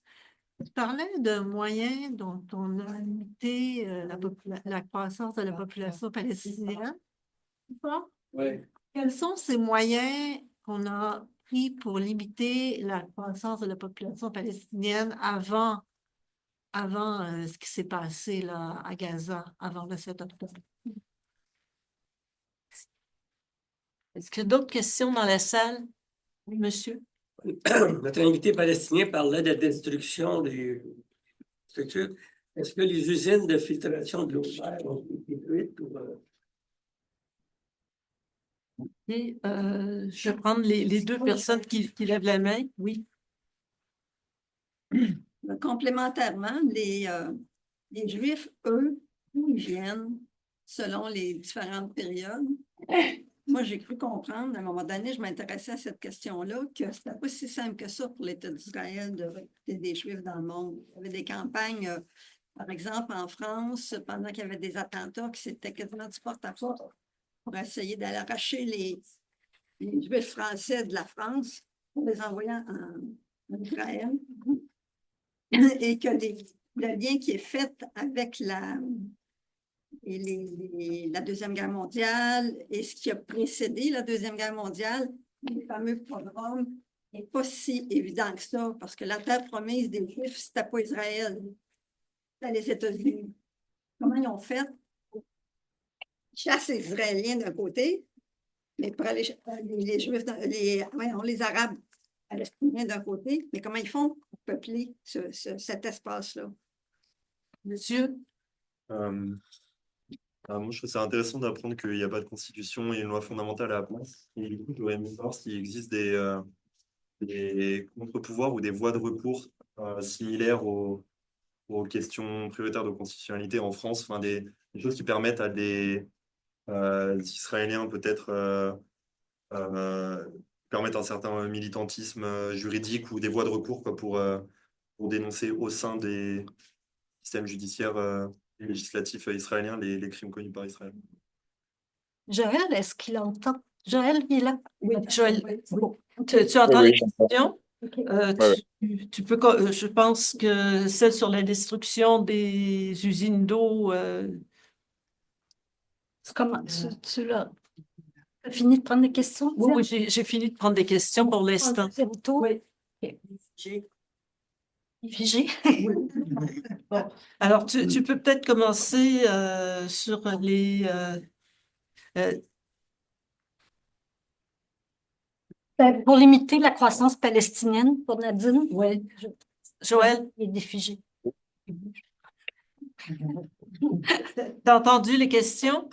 Tu parlais de moyens dont on a limité la croissance de la population palestinienne. Oui. Quels sont ces moyens qu'on a pris pour limiter la croissance de la population palestinienne avant ce qui s'est passé là, à Gaza, avant le 7 octobre? Est-ce qu'il y a d'autres questions dans la salle? Oui, monsieur. Notre invité palestinien parlait de destruction des structures. Est-ce que les usines de filtration de l'eau ont été détruites? Et, je vais prendre les deux personnes qui lèvent la main. Oui. Complémentairement, les Juifs, eux, où ils viennent selon les différentes périodes. Moi, j'ai cru comprendre, à un moment donné, je m'intéressais à cette question-là, que c'était pas si simple que ça pour l'État d'Israël de recruter des Juifs dans le monde. Il y avait des campagnes, par exemple, en France, pendant qu'il y avait des attentats, qui c'était quasiment du porte-à-porte pour essayer d'aller arracher les Juifs français de la France pour les envoyer en Israël. Et que le lien qui est fait avec la Deuxième Guerre mondiale et ce qui a précédé la Deuxième Guerre mondiale, les fameux pogroms, n'est pas si évident que ça, parce que la terre promise des Juifs, c'était pas Israël, c'était les États-Unis. Comment ils ont fait? Chasser les Israéliens d'un côté, mais pour aller les Juifs, les Arabes palestiniens d'un côté, mais comment ils font pour peupler cet espace-là? Monsieur? Euh, moi, je trouve ça intéressant d'apprendre qu'il n'y a pas de constitution et une loi fondamentale à la place. Et du coup, j'aurais aimé savoir s'il existe des contre-pouvoirs ou des voies de recours similaires aux questions prioritaires de constitutionnalité en France, enfin, des choses qui permettent à des Israéliens peut-être permettre un certain militantisme juridique ou des voies de recours quoi, pour dénoncer au sein des systèmes judiciaires et législatifs israéliens les crimes commis par Israël. Joël, est-ce qu'il entend? Joël, il est là? Oui, Joël, Bon. tu entends Oui, les j'entends. questions? OK. Ouais, Tu peux, je pense que celle sur la destruction des usines d'eau, Comment as fini de prendre des questions? oui, oui, j'ai fini de prendre des questions pour l'instant. Deuxième tour. Oui. OK. Figé. Bon. Alors, tu peux peut-être commencer sur euh, Pour limiter la croissance palestinienne, pour Nadine, oui. Joël, il est défigé. t'as entendu les questions?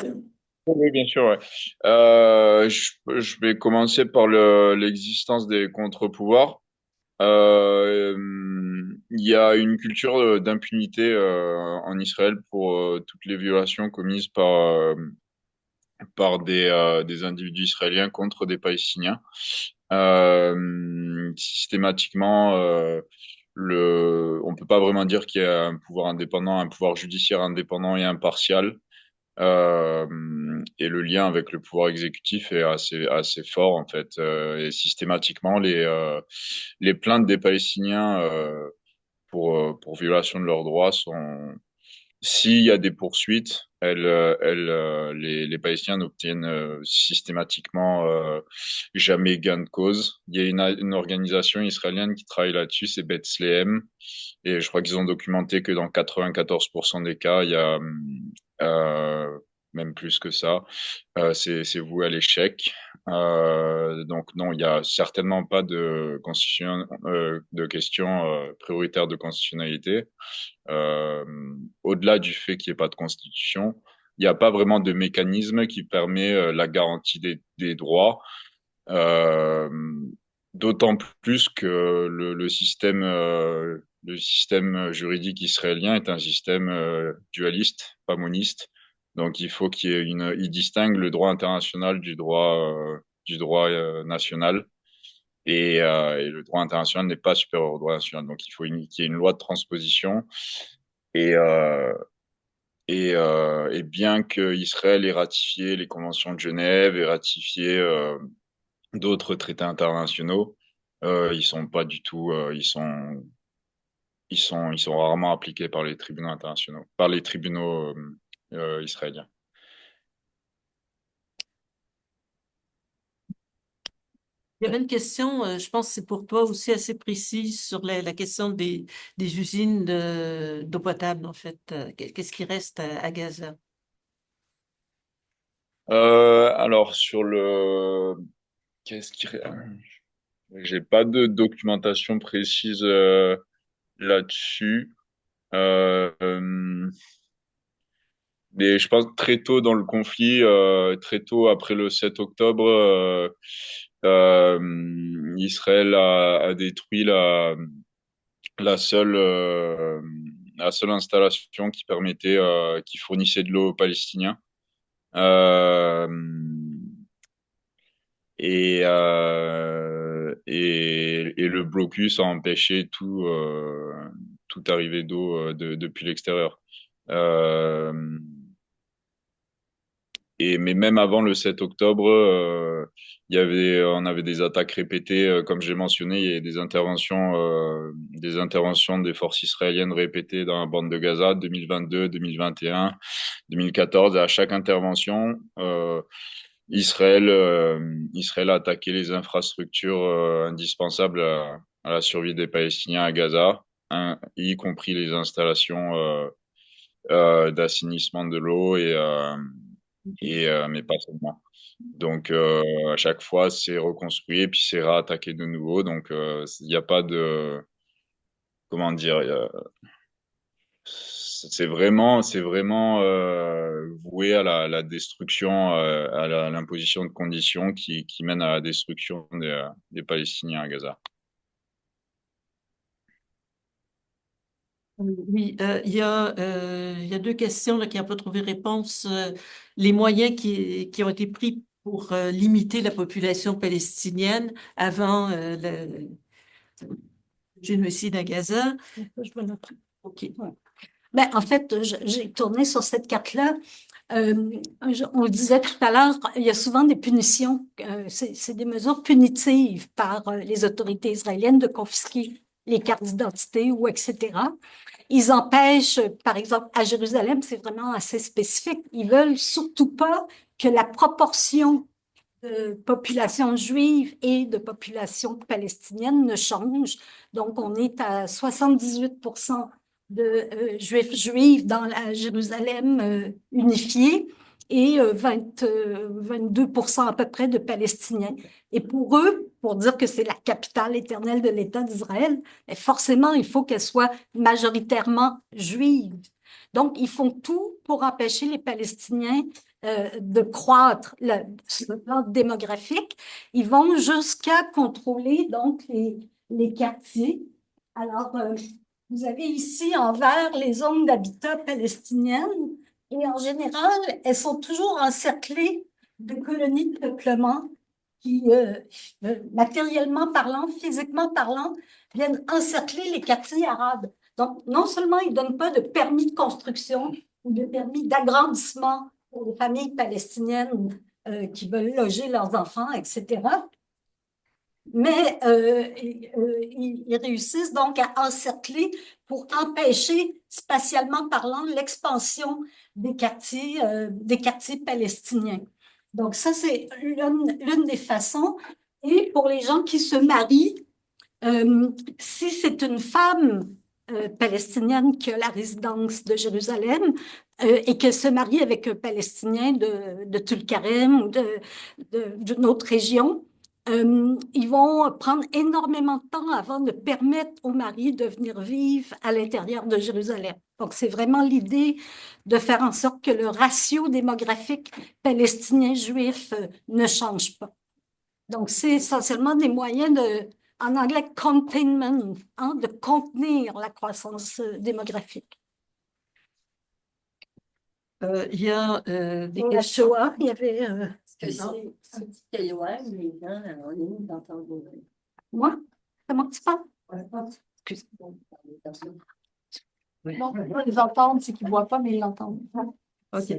oui, bien sûr, ouais. Je vais commencer par l'existence des contre-pouvoirs. Il y a une culture d'impunité en Israël pour toutes les violations commises par des individus israéliens contre des Palestiniens. Systématiquement, on peut pas vraiment dire qu'il y a un pouvoir indépendant, un pouvoir judiciaire indépendant et impartial. Et le lien avec le pouvoir exécutif est assez fort en fait. Et systématiquement, les plaintes des Palestiniens pour violation de leurs droits sont, s'il y a des poursuites, les Palestiniens n'obtiennent systématiquement jamais gain de cause. Il y a une organisation israélienne qui travaille là-dessus, c'est Bethlehem, et je crois qu'ils ont documenté que dans 94% des cas, il y a même plus que ça, c'est voué à l'échec. Donc non, il y a certainement pas de constitution, de questions prioritaires de constitutionnalité. Euh, Au-delà du fait qu'il n'y ait pas de constitution, il n'y a pas vraiment de mécanisme qui permet la garantie des droits. Euh, D'autant plus que le système juridique israélien est un système dualiste, pas moniste. Donc il faut il distingue le droit international du droit national. Et le droit international n'est pas supérieur au droit national. Donc il faut qu'il y ait une loi de transposition. Et, euh, et bien que Israël ait ratifié les conventions de Genève et ratifié d'autres traités internationaux, ils sont pas du tout, ils sont rarement appliqués par les tribunaux internationaux, par les tribunaux israéliens. Il y avait une question, je pense que c'est pour toi aussi assez précise sur la question des usines d'eau potable, en fait. Qu'est-ce qui reste à Gaza? Alors qu'est-ce qui, j'ai pas de documentation précise là-dessus. Euh, Mais je pense très tôt dans le conflit, très tôt après le 7 octobre, Israël a détruit la seule, euh, la seule installation qui permettait, qui fournissait de l'eau aux Palestiniens. Euh, et le blocus a empêché toute arrivée d'eau depuis l'extérieur. Euh, mais même avant le 7 octobre, on avait des attaques répétées, comme j'ai mentionné, il y a des interventions des forces israéliennes répétées dans la bande de Gaza, 2022, 2021, 2014. Et à chaque intervention, Israël a attaqué les infrastructures indispensables à la survie des Palestiniens à Gaza, y compris les installations d'assainissement de l'eau mais pas seulement. Donc à chaque fois, c'est reconstruit et puis c'est réattaqué de nouveau. Donc il n'y a pas de comment dire. C'est vraiment voué à la destruction, à l'imposition de conditions qui mènent à la destruction des Palestiniens à Gaza. Oui, il y a deux questions là, qui n'ont pas trouvé réponse. Les moyens qui ont été pris pour limiter la population palestinienne avant le génocide à Gaza. Je vais le prendre. OK. Ouais. Ben, en fait, j'ai tourné sur cette carte-là. On le disait tout à l'heure, il y a souvent des punitions. C'est des mesures punitives par les autorités israéliennes de confisquer les cartes d'identité ou etc. Ils empêchent, par exemple, à Jérusalem, c'est vraiment assez spécifique. Ils veulent surtout pas que la proportion de population juive et de population palestinienne ne change. Donc, on est à 78% de juifs dans la Jérusalem unifiée et 22% à peu près de Palestiniens. Et pour eux, pour dire que c'est la capitale éternelle de l'État d'Israël, forcément, il faut qu'elle soit majoritairement juive. Donc, ils font tout pour empêcher les Palestiniens de croître sur le plan démographique. Ils vont jusqu'à contrôler donc les quartiers. Alors, vous avez ici en vert les zones d'habitat palestiniennes et en général, elles sont toujours encerclées de colonies de peuplement qui, matériellement parlant, physiquement parlant, viennent encercler les quartiers arabes. Donc, non seulement ils ne donnent pas de permis de construction ou de permis d'agrandissement pour les familles palestiniennes qui veulent loger leurs enfants, etc., mais ils réussissent donc à encercler pour empêcher, spatialement parlant, l'expansion des quartiers palestiniens. Donc ça, c'est l'une des façons. Et pour les gens qui se marient, si c'est une femme palestinienne qui a la résidence de Jérusalem et qu'elle se marie avec un Palestinien de Tulkarem ou d'une autre région, ils vont prendre énormément de temps avant de permettre au mari de venir vivre à l'intérieur de Jérusalem. Donc, c'est vraiment l'idée de faire en sorte que le ratio démographique palestinien-juif ne change pas. Donc, c'est essentiellement des moyens en anglais, containment, hein, de contenir la croissance démographique. Il y a des Pour la questions. Shoah, il y avait... Est-ce que c'est un petit éloigne les gens en ligne d'entendre vos voix? Moi? Comment tu parles? Excuse-moi. Non, pas les entendre, c'est qu'ils ne voient pas, mais ils l'entendent. OK.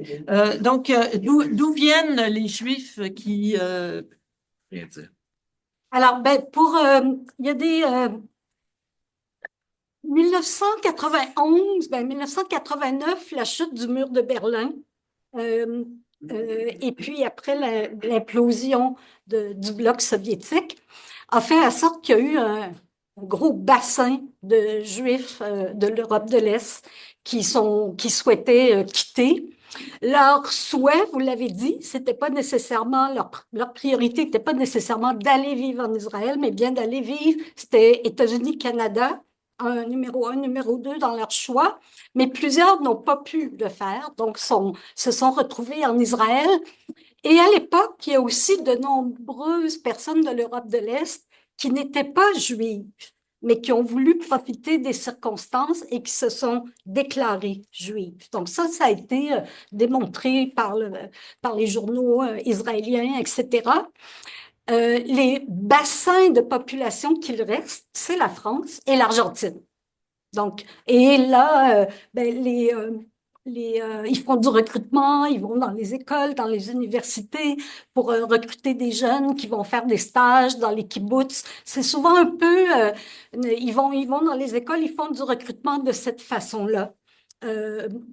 Donc, d'où viennent les Juifs qui... Rien dire. Alors, ben, il y a des... 1991, 1989, la chute du mur de Berlin. Et puis après l'implosion du bloc soviétique, a fait en sorte qu'il y a eu un gros bassin de Juifs de l'Europe de l'Est qui souhaitaient quitter. Leur souhait, vous l'avez dit, c'était pas nécessairement leur priorité n'était pas nécessairement d'aller vivre en Israël, mais bien d'aller vivre, c'était États-Unis, Canada, numéro 1, numéro 2 dans leur choix, mais plusieurs n'ont pas pu le faire, donc se sont retrouvés en Israël. Et à l'époque, il y a aussi de nombreuses personnes de l'Europe de l'Est qui n'étaient pas juives, mais qui ont voulu profiter des circonstances et qui se sont déclarées juives. Donc ça a été démontré par les journaux israéliens, etc. Les bassins de population qu'il reste, c'est la France et l'Argentine. Donc, et là, ils font du recrutement, ils vont dans les écoles, dans les universités pour recruter des jeunes qui vont faire des stages dans les kibboutz. C'est souvent un peu, ils vont dans les écoles, ils font du recrutement de cette façon-là.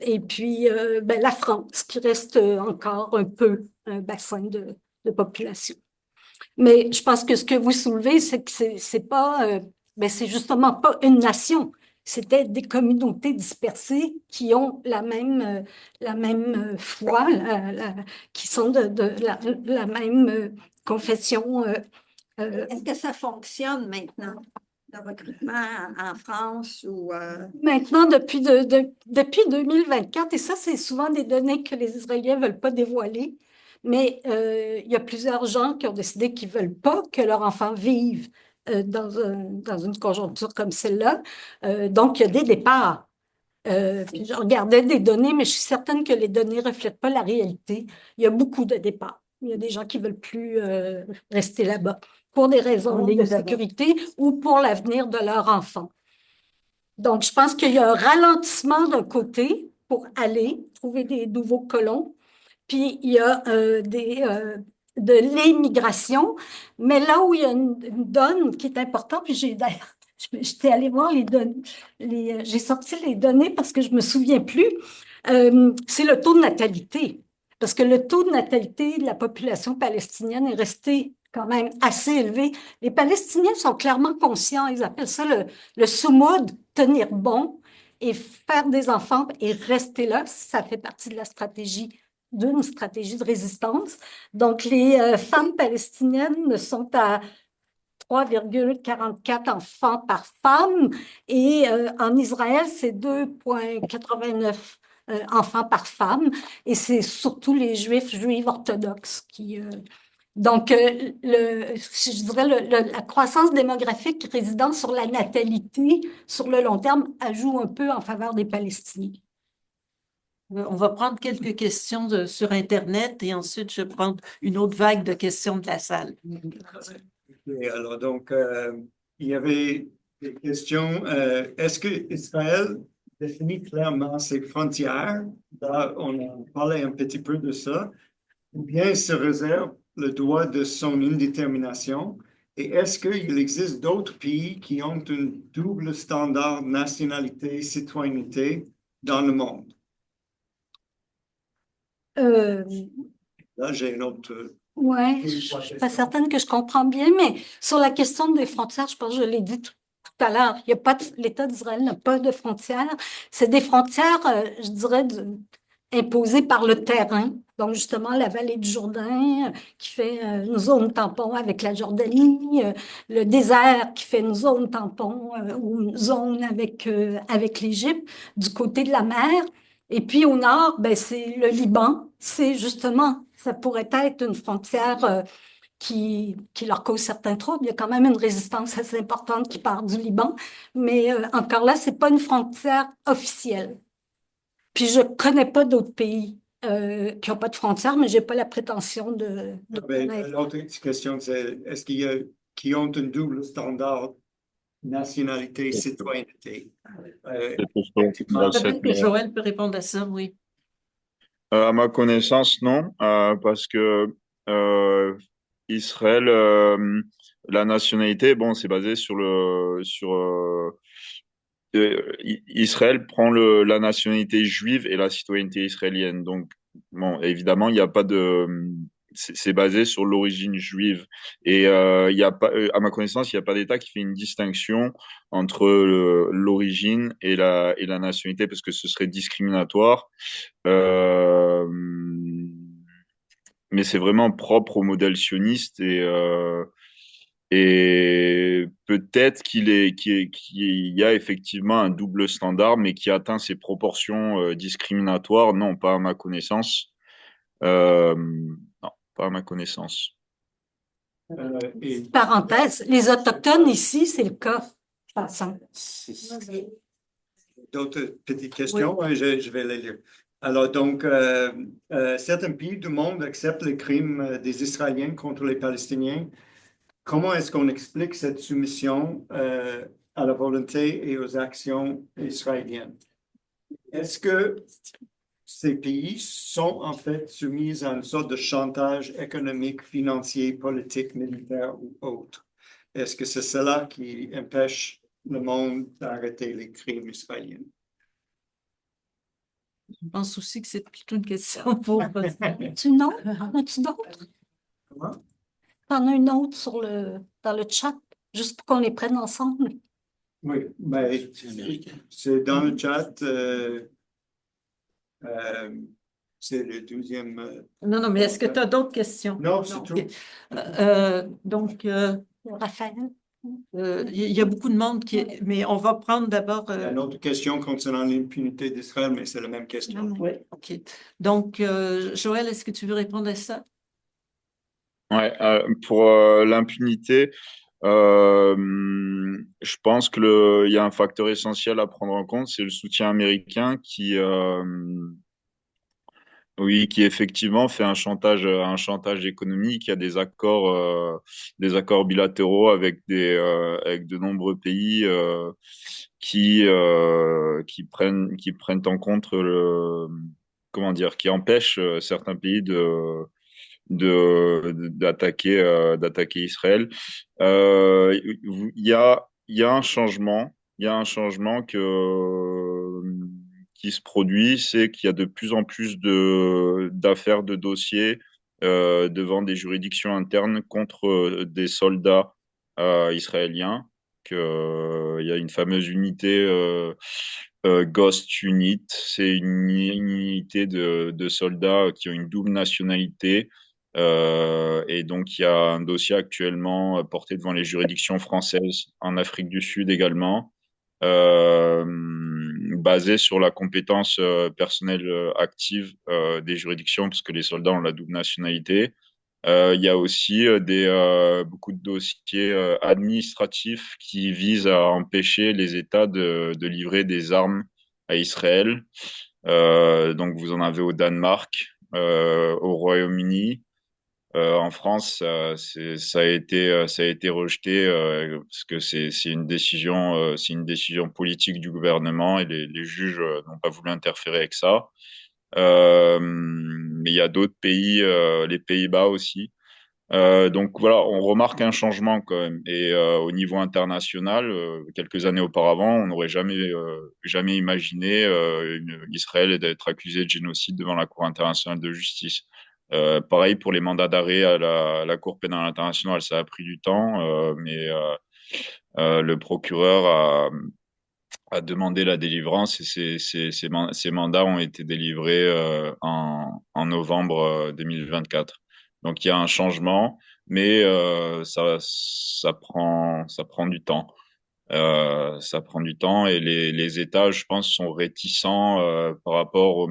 Et puis, la France, qui reste encore un peu un bassin de population. Mais je pense que ce que vous soulevez, c'est que c'est pas, c'est justement pas une nation. C'était des communautés dispersées qui ont la même foi, qui sont de la même confession. Est-ce que ça fonctionne maintenant, le recrutement en France ou Maintenant, depuis 2024, et ça, c'est souvent des données que les Israéliens ne veulent pas dévoiler, mais il y a plusieurs gens qui ont décidé qu'ils ne veulent pas que leurs enfants vivent dans une conjoncture comme celle-là. Donc, il y a des départs. Puis je regardais des données, mais je suis certaine que les données ne reflètent pas la réalité. Il y a beaucoup de départs. Il y a des gens qui ne veulent plus rester là-bas pour des raisons de sécurité ou pour l'avenir de leur enfant. Donc, je pense qu'il y a un ralentissement d'un côté pour aller trouver des nouveaux colons, puis il y a de l'émigration, mais là où il y a une donne qui est importante, puis d'ailleurs, j'étais allée voir les données, j'ai sorti les données parce que je me souviens plus, c'est le taux de natalité. Parce que le taux de natalité de la population palestinienne est resté quand même assez élevé. Les Palestiniens sont clairement conscients, ils appellent ça le soumoud, tenir bon, et faire des enfants et rester là, ça fait partie de la stratégie d'une stratégie de résistance. Donc, les femmes palestiniennes sont à 3,44 enfants par femme et en Israël, c'est 2,89 enfants par femme et c'est surtout les juifs orthodoxes qui... donc, je dirais la croissance démographique résidant sur la natalité sur le long terme joue un peu en faveur des Palestiniens. On va prendre quelques questions sur Internet et ensuite je vais prendre une autre vague de questions de la salle. Et alors, donc, il y avait des questions. Est-ce que Israël définit clairement ses frontières? Là, on a parlé un petit peu de ça. Ou bien se réserve le droit de son indétermination? Et est-ce qu'il existe d'autres pays qui ont un double standard nationalité-citoyenneté dans le monde? Là, j'ai une autre... Oui, je ne suis pas certaine que je comprends bien, mais sur la question des frontières, je pense que je l'ai dit tout à l'heure, il y a pas l'État d'Israël n'a pas de frontières. C'est des frontières, je dirais, imposées par le terrain. Donc, justement, la vallée du Jourdain qui fait une zone tampon avec la Jordanie, le désert qui fait une zone tampon ou une zone avec l'Égypte du côté de la mer. Et puis au nord, c'est le Liban. C'est justement, ça pourrait être une frontière qui leur cause certains troubles. Il y a quand même une résistance assez importante qui part du Liban. Mais encore là, c'est pas une frontière officielle. Puis je connais pas d'autres pays qui n'ont pas de frontières, mais j'ai pas la prétention de connaître. L'autre question, c'est est-ce qu'il y a qui ont un double standard nationalité, citoyenneté? Peut-être que Joël peut répondre à ça, oui. À ma connaissance, non, parce que Israël, la nationalité, bon, c'est basé Israël prend la nationalité juive et la citoyenneté israélienne. Donc, bon, évidemment, il n'y a pas c'est basé sur l'origine juive. Et il y a pas, à ma connaissance, il n'y a pas d'État qui fait une distinction entre l'origine et la nationalité, parce que ce serait discriminatoire. Mais c'est vraiment propre au modèle sioniste et Et peut-être qu'il y a effectivement un double standard, mais qui atteint ses proportions discriminatoires. Non, pas à ma connaissance. Non, pas à ma connaissance. Et Parenthèse, les Autochtones ici, c'est le cas. Passons. d'autres petites questions, hein, je vais les lire. Alors, donc, certains pays du monde acceptent les crimes des Israéliens contre les Palestiniens. Comment est-ce qu'on explique cette soumission à la volonté et aux actions israéliennes? Est-ce que ces pays sont en fait soumis à une sorte de chantage économique, financier, politique, militaire ou autre? Est-ce que c'est cela qui empêche le monde d'arrêter les crimes israéliens? Je pense aussi que c'est plutôt une question pour... As-tu une autre? En as-tu d'autres? Comment? T'en as une autre dans le chat, juste pour qu'on les prenne ensemble. Oui, ben, c'est dans le chat. C'est le 12e. Non, mais est-ce que tu as d'autres questions? Non, c'est tout. Ok. Donc, Raphaël. il y a beaucoup de monde mais on va prendre d'abord... Il y a une autre question concernant l'impunité d'Israël, mais c'est la même question. Oui, OK. Donc, Joël, est-ce que tu veux répondre à ça? Ouais, pour l'impunité, je pense que il y a un facteur essentiel à prendre en compte, c'est le soutien américain oui, qui effectivement fait un chantage économique. Il y a des accords bilatéraux avec de nombreux pays qui prennent en compte qui empêchent certains pays d'attaquer Israël. Il y a un changement qui se produit, c'est qu'il y a de plus en plus d'affaires, de dossiers devant des juridictions internes contre des soldats israéliens. Il y a une fameuse unité Ghost Unit, c'est une unité de soldats qui ont une double nationalité. Et donc, il y a un dossier actuellement porté devant les juridictions françaises en Afrique du Sud également, basé sur la compétence personnelle active des juridictions, parce que les soldats ont la double nationalité. Il y a aussi beaucoup de dossiers administratifs qui visent à empêcher les États de livrer des armes à Israël. Donc, vous en avez au Danemark, au Royaume-Uni. En France, ça a été rejeté parce que c'est une décision politique du gouvernement et les juges n'ont pas voulu interférer avec ça. Mais il y a d'autres pays, les Pays-Bas aussi. Donc voilà, on remarque un changement quand même. Et au niveau international, quelques années auparavant, on n'aurait jamais imaginé Israël d'être accusé de génocide devant la Cour internationale de justice. Pareil pour les mandats d'arrêt à la Cour pénale internationale, ça a pris du temps, mais le procureur a demandé la délivrance et ces mandats ont été délivrés en novembre 2024. Donc il y a un changement, mais ça prend du temps. Ça prend du temps et les États, je pense, sont réticents par rapport euh,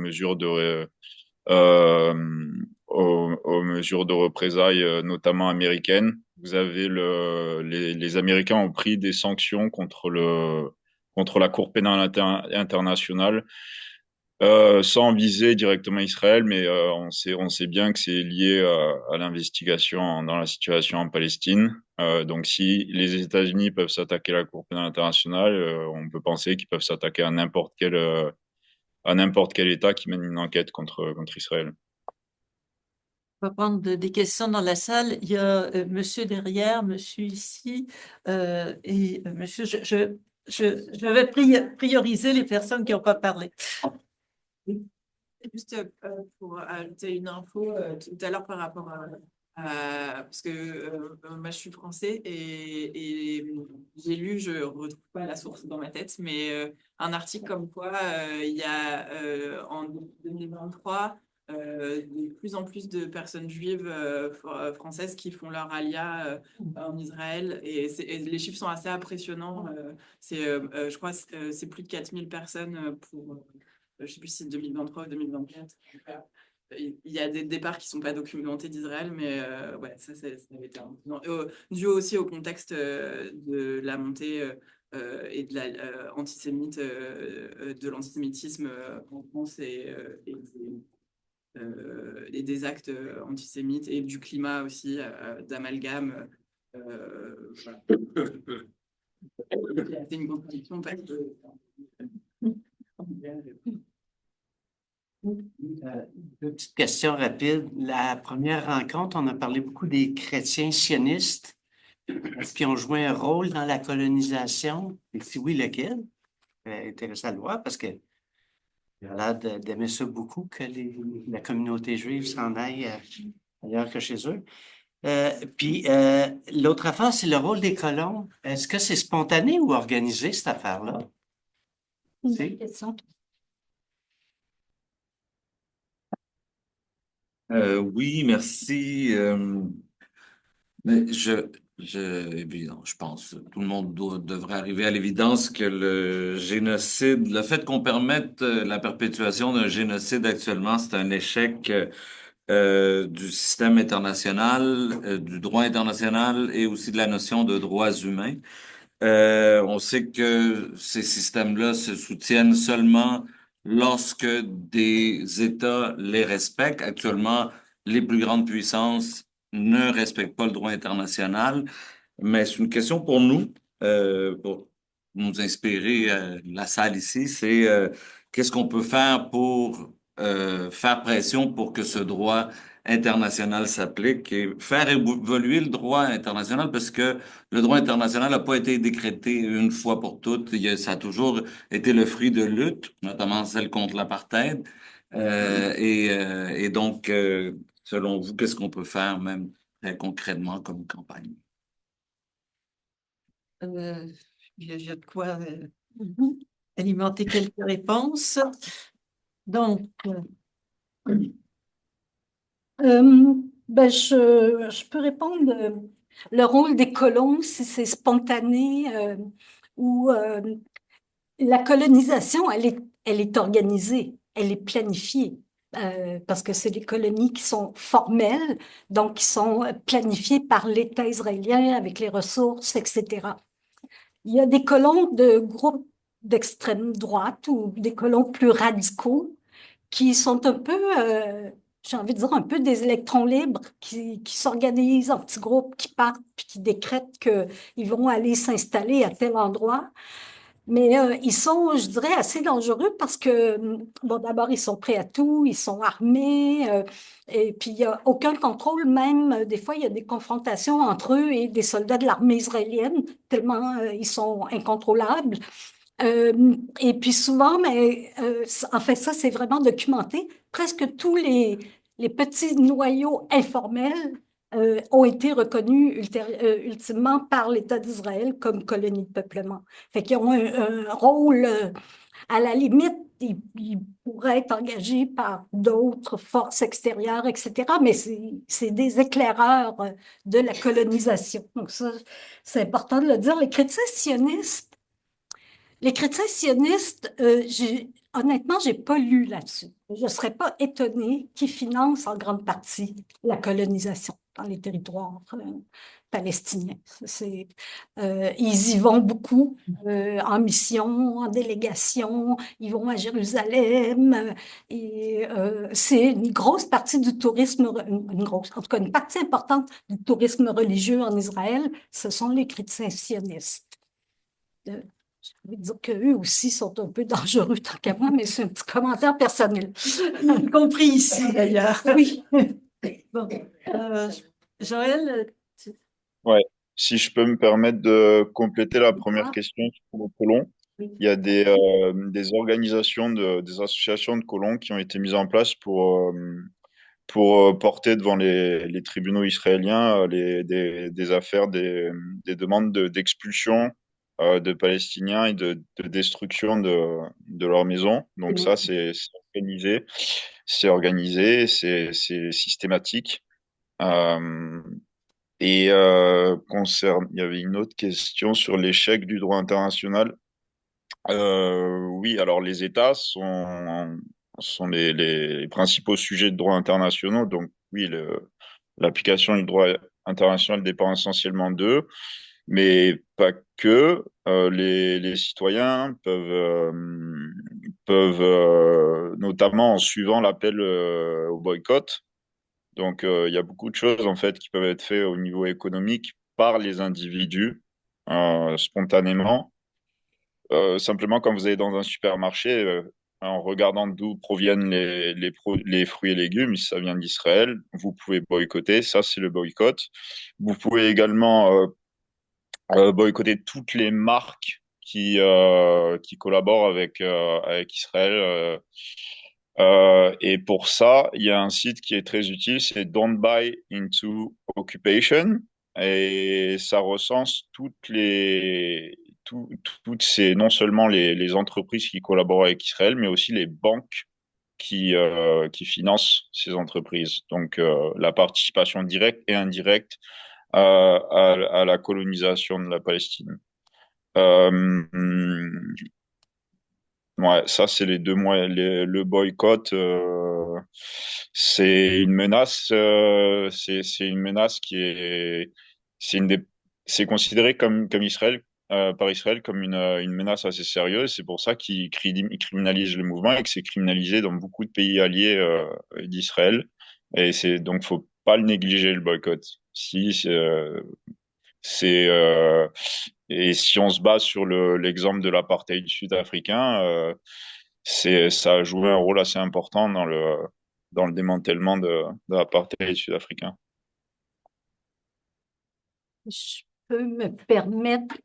aux mesures de représailles, notamment américaines. Vous avez les Américains ont pris des sanctions contre la Cour pénale internationale, sans viser directement Israël, mais on sait bien que c'est lié à l'investigation dans la situation en Palestine. Donc, si les États-Unis peuvent s'attaquer à la Cour pénale internationale, on peut penser qu'ils peuvent s'attaquer à n'importe quel État qui mène une enquête contre Israël. On va prendre des questions dans la salle. Il y a monsieur derrière, monsieur ici, et monsieur, je vais prioriser les personnes qui n'ont pas parlé. Juste pour ajouter une info tout à l'heure par rapport parce que moi je suis français et j'ai lu, je retrouve pas la source dans ma tête, mais un article comme quoi il y a en 2023 de plus en plus de personnes juives françaises qui font leur alia en Israël et les chiffres sont assez impressionnants. Je crois que c'est plus de 4000 personnes pour, je ne sais plus si c'est 2023 ou 2024. Il y a des départs qui ne sont pas documentés d'Israël, mais ouais, ça avait été dû aussi au contexte de la montée et de de l'antisémitisme en France et des actes antisémites et du climat aussi d'amalgame. Voilà. C'est une contradiction parce que Deux petites questions rapides. La première rencontre, on a parlé beaucoup des chrétiens sionistes. Est-ce qu'ils ont joué un rôle dans la colonisation? Et si oui, lequel? Intéressant à le voir parce que il a l'air d'aimer ça beaucoup que la communauté juive s'en aille ailleurs que chez eux. Puis l'autre affaire, c'est le rôle des colons. Est-ce que c'est spontané ou organisé, cette affaire-là? Une question. Oui, merci. Mais évidemment, je pense que tout le monde devrait arriver à l'évidence que le génocide, le fait qu'on permette la perpétuation d'un génocide actuellement, c'est un échec du système international, du droit international et aussi de la notion de droits humains. On sait que ces systèmes-là se soutiennent seulement lorsque des États les respectent. Actuellement, les plus grandes puissances ne respectent pas le droit international, mais c'est une question pour nous, pour nous inspirer, la salle ici, c'est qu'est-ce qu'on peut faire pour faire pression pour que ce droit international s'applique et faire évoluer le droit international parce que le droit international n'a pas été décrété une fois pour toutes. Ça a toujours été le fruit de luttes, notamment celle contre l'apartheid. Et donc, selon vous, qu'est-ce qu'on peut faire même très concrètement comme campagne? Il y a de quoi alimenter quelques réponses. Donc, je peux répondre. Le rôle des colons, si c'est spontané ou la colonisation, elle est organisée, elle est planifiée. Parce que c'est des colonies qui sont formelles, donc qui sont planifiées par l'État israélien avec les ressources, etc. Il y a des colons de groupes d'extrême droite ou des colons plus radicaux qui sont un peu, j'ai envie de dire, un peu des électrons libres, qui s'organisent en petits groupes, qui partent, puis qui décrètent qu'ils vont aller s'installer à tel endroit. Mais ils sont, je dirais, assez dangereux parce que, bon, d'abord, ils sont prêts à tout, ils sont armés, et puis il n'y a aucun contrôle, même, des fois, il y a des confrontations entre eux et des soldats de l'armée israélienne, tellement ils sont incontrôlables. Et puis souvent, mais en fait, ça, c'est vraiment documenté. Presque tous les petits noyaux informels ont été reconnus ultimement par l'État d'Israël comme colonie de peuplement. Fait qu'ils ont un rôle, à la limite, ils pourraient être engagés par d'autres forces extérieures, etc., mais c'est des éclaireurs de la colonisation. Donc ça, c'est important de le dire. Les chrétiens sionistes, honnêtement, j'ai pas lu là-dessus. Je ne serais pas étonnée qu'ils financent en grande partie la colonisation dans les territoires palestiniens. Ils y vont beaucoup en mission, en délégation, ils vont à Jérusalem et c'est une grosse partie du tourisme, en tout cas une partie importante du tourisme religieux en Israël, ce sont les chrétiens sionistes. Je vais dire qu'eux aussi sont un peu dangereux tant qu'à moi, mais c'est un petit commentaire personnel. y compris ici d'ailleurs. Oui. Bon. Joël, Ouais. Si je peux me permettre de compléter la première question sur les colons, il y a des organisations, des associations de colons qui ont été mises en place pour porter devant les tribunaux israéliens des affaires, des demandes d'expulsion de Palestiniens et de destruction de leur maison. Donc ça, c'est organisé. c'est organisé, c'est systématique. Euh, il y avait une autre question sur l'échec du droit international. Oui, alors les États sont les principaux sujets de droit international. Donc oui, l'application du droit international dépend essentiellement d'eux, mais pas que. Les citoyens peuvent notamment en suivant l'appel au boycott. Donc il y a beaucoup de choses en fait qui peuvent être faites au niveau économique par les individus spontanément. Simplement, quand vous allez dans un supermarché, en regardant d'où proviennent les fruits et légumes, si ça vient d'Israël, vous pouvez boycotter. Ça, c'est le boycott. Vous pouvez également boycotter toutes les marques qui collaborent avec Israël. Et pour ça, il y a un site qui est très utile, c'est Don't Buy Into Occupation. Et ça recense toutes ces, non seulement les entreprises qui collaborent avec Israël, mais aussi les banques qui financent ces entreprises. Donc, la participation directe et indirecte à la colonisation de la Palestine. Ouais, ça, c'est les deux mois. Le boycott, c'est une menace. C'est une menace qui est. C'est une des. C'est considéré comme Israël par Israël comme une menace assez sérieuse. C'est pour ça qu'ils criminalisent le mouvement et que c'est criminalisé dans beaucoup de pays alliés d'Israël. Et c'est donc faut pas le négliger le boycott. Si c'est et si on se base sur l'exemple de l'apartheid sud-africain, ça a joué un rôle assez important dans le démantèlement de l'apartheid sud-africain. Je peux me permettre,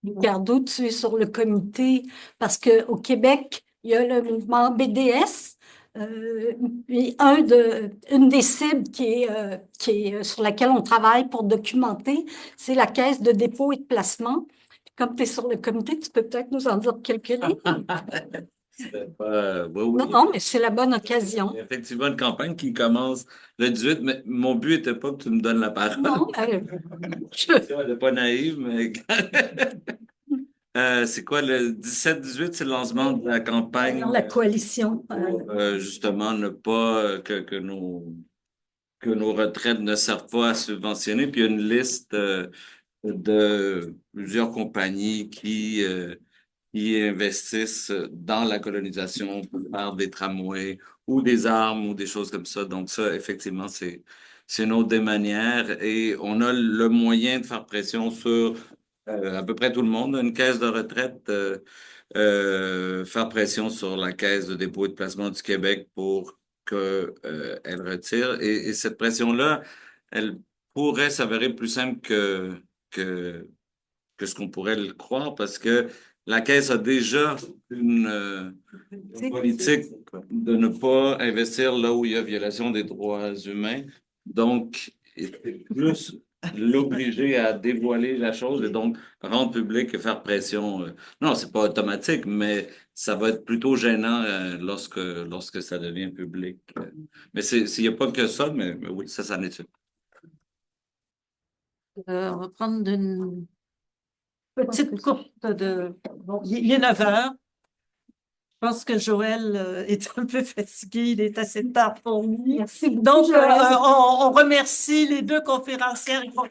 Ricardo, tu es sur le comité, parce qu'au Québec, il y a le mouvement BDS, puis une des cibles qui est sur laquelle on travaille pour documenter, c'est la caisse de dépôt et de placement. Puis comme tu es sur le comité, tu peux peut-être nous en dire quelques lignes. Oui, oui. Non, non, mais c'est la bonne occasion. Il y a effectivement une campagne qui commence le 18, mais mon but n'était pas que tu me donnes la parole. Non, Elle n'est pas naïve, mais c'est quoi le 17-18, c'est le lancement de la campagne la coalition. pour justement ne pas que nos retraites ne servent pas à subventionner. Puis il y a une liste de plusieurs compagnies qui investissent dans la colonisation pour faire des tramways ou des armes ou des choses comme ça. Donc ça, effectivement, c'est une autre des manières et on a le moyen de faire pression sur à peu près tout le monde. Une caisse de retraite, faire pression sur la caisse de dépôt et de placement du Québec pour qu'elle retire. Et cette pression-là, elle pourrait s'avérer plus simple que ce qu'on pourrait le croire parce que la Caisse a déjà une politique de ne pas investir là où il y a violation des droits humains. Donc, c'est plus l'obliger à dévoiler la chose et donc rendre public et faire pression. Non, c'est pas automatique, mais ça va être plutôt gênant lorsque ça devient public. Mais il n'y a pas que ça, mais oui, ça s'en est. On va prendre une petite courte de... Bon, il est 9 heures. Je pense que Joël est un peu fatigué, il est assez tard pour lui. Merci beaucoup, Donc, Joël. on remercie les deux conférencières. Bon,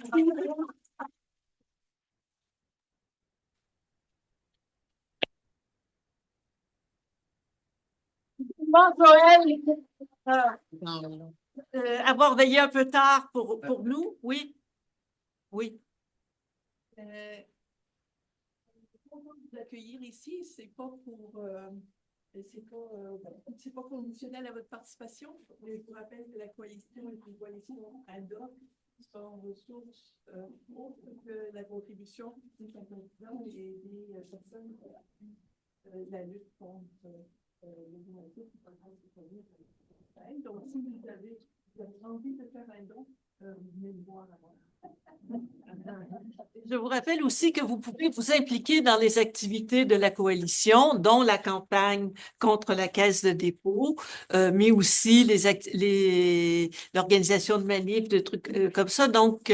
Joël, avoir veillé un peu tard pour nous, oui. Oui. Pour vous accueillir ici, c'est pas conditionnel à votre participation. Mais je vous rappelle que la coalition est une coalition ad hoc sans ressources autres que la contribution des sympathisants et des personnes qui appuient la lutte contre les inégalités qui sont en train de. Donc, si vous avez envie de faire un don, vous venez me voir avant. Je vous rappelle aussi que vous pouvez vous impliquer dans les activités de la coalition, dont la campagne contre la caisse de dépôt, mais aussi l'organisation de manifs, de trucs comme ça. Donc,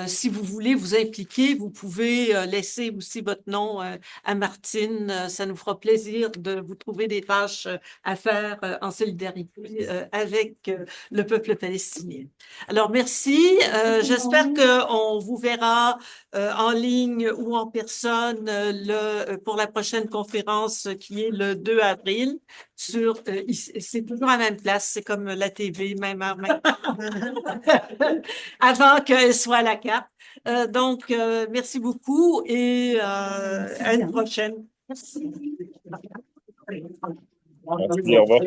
si vous voulez vous impliquer, vous pouvez laisser aussi votre nom à Martine. Ça nous fera plaisir de vous trouver des tâches à faire en solidarité avec le peuple palestinien. Alors, merci. J'espère qu'on vous verra en ligne ou en personne pour la prochaine conférence qui est le 2 avril. C'est toujours à la même place, c'est comme la TV, même heure, même avant qu'elle soit à la carte. Donc, merci beaucoup et à une prochaine. Merci. Merci, au revoir.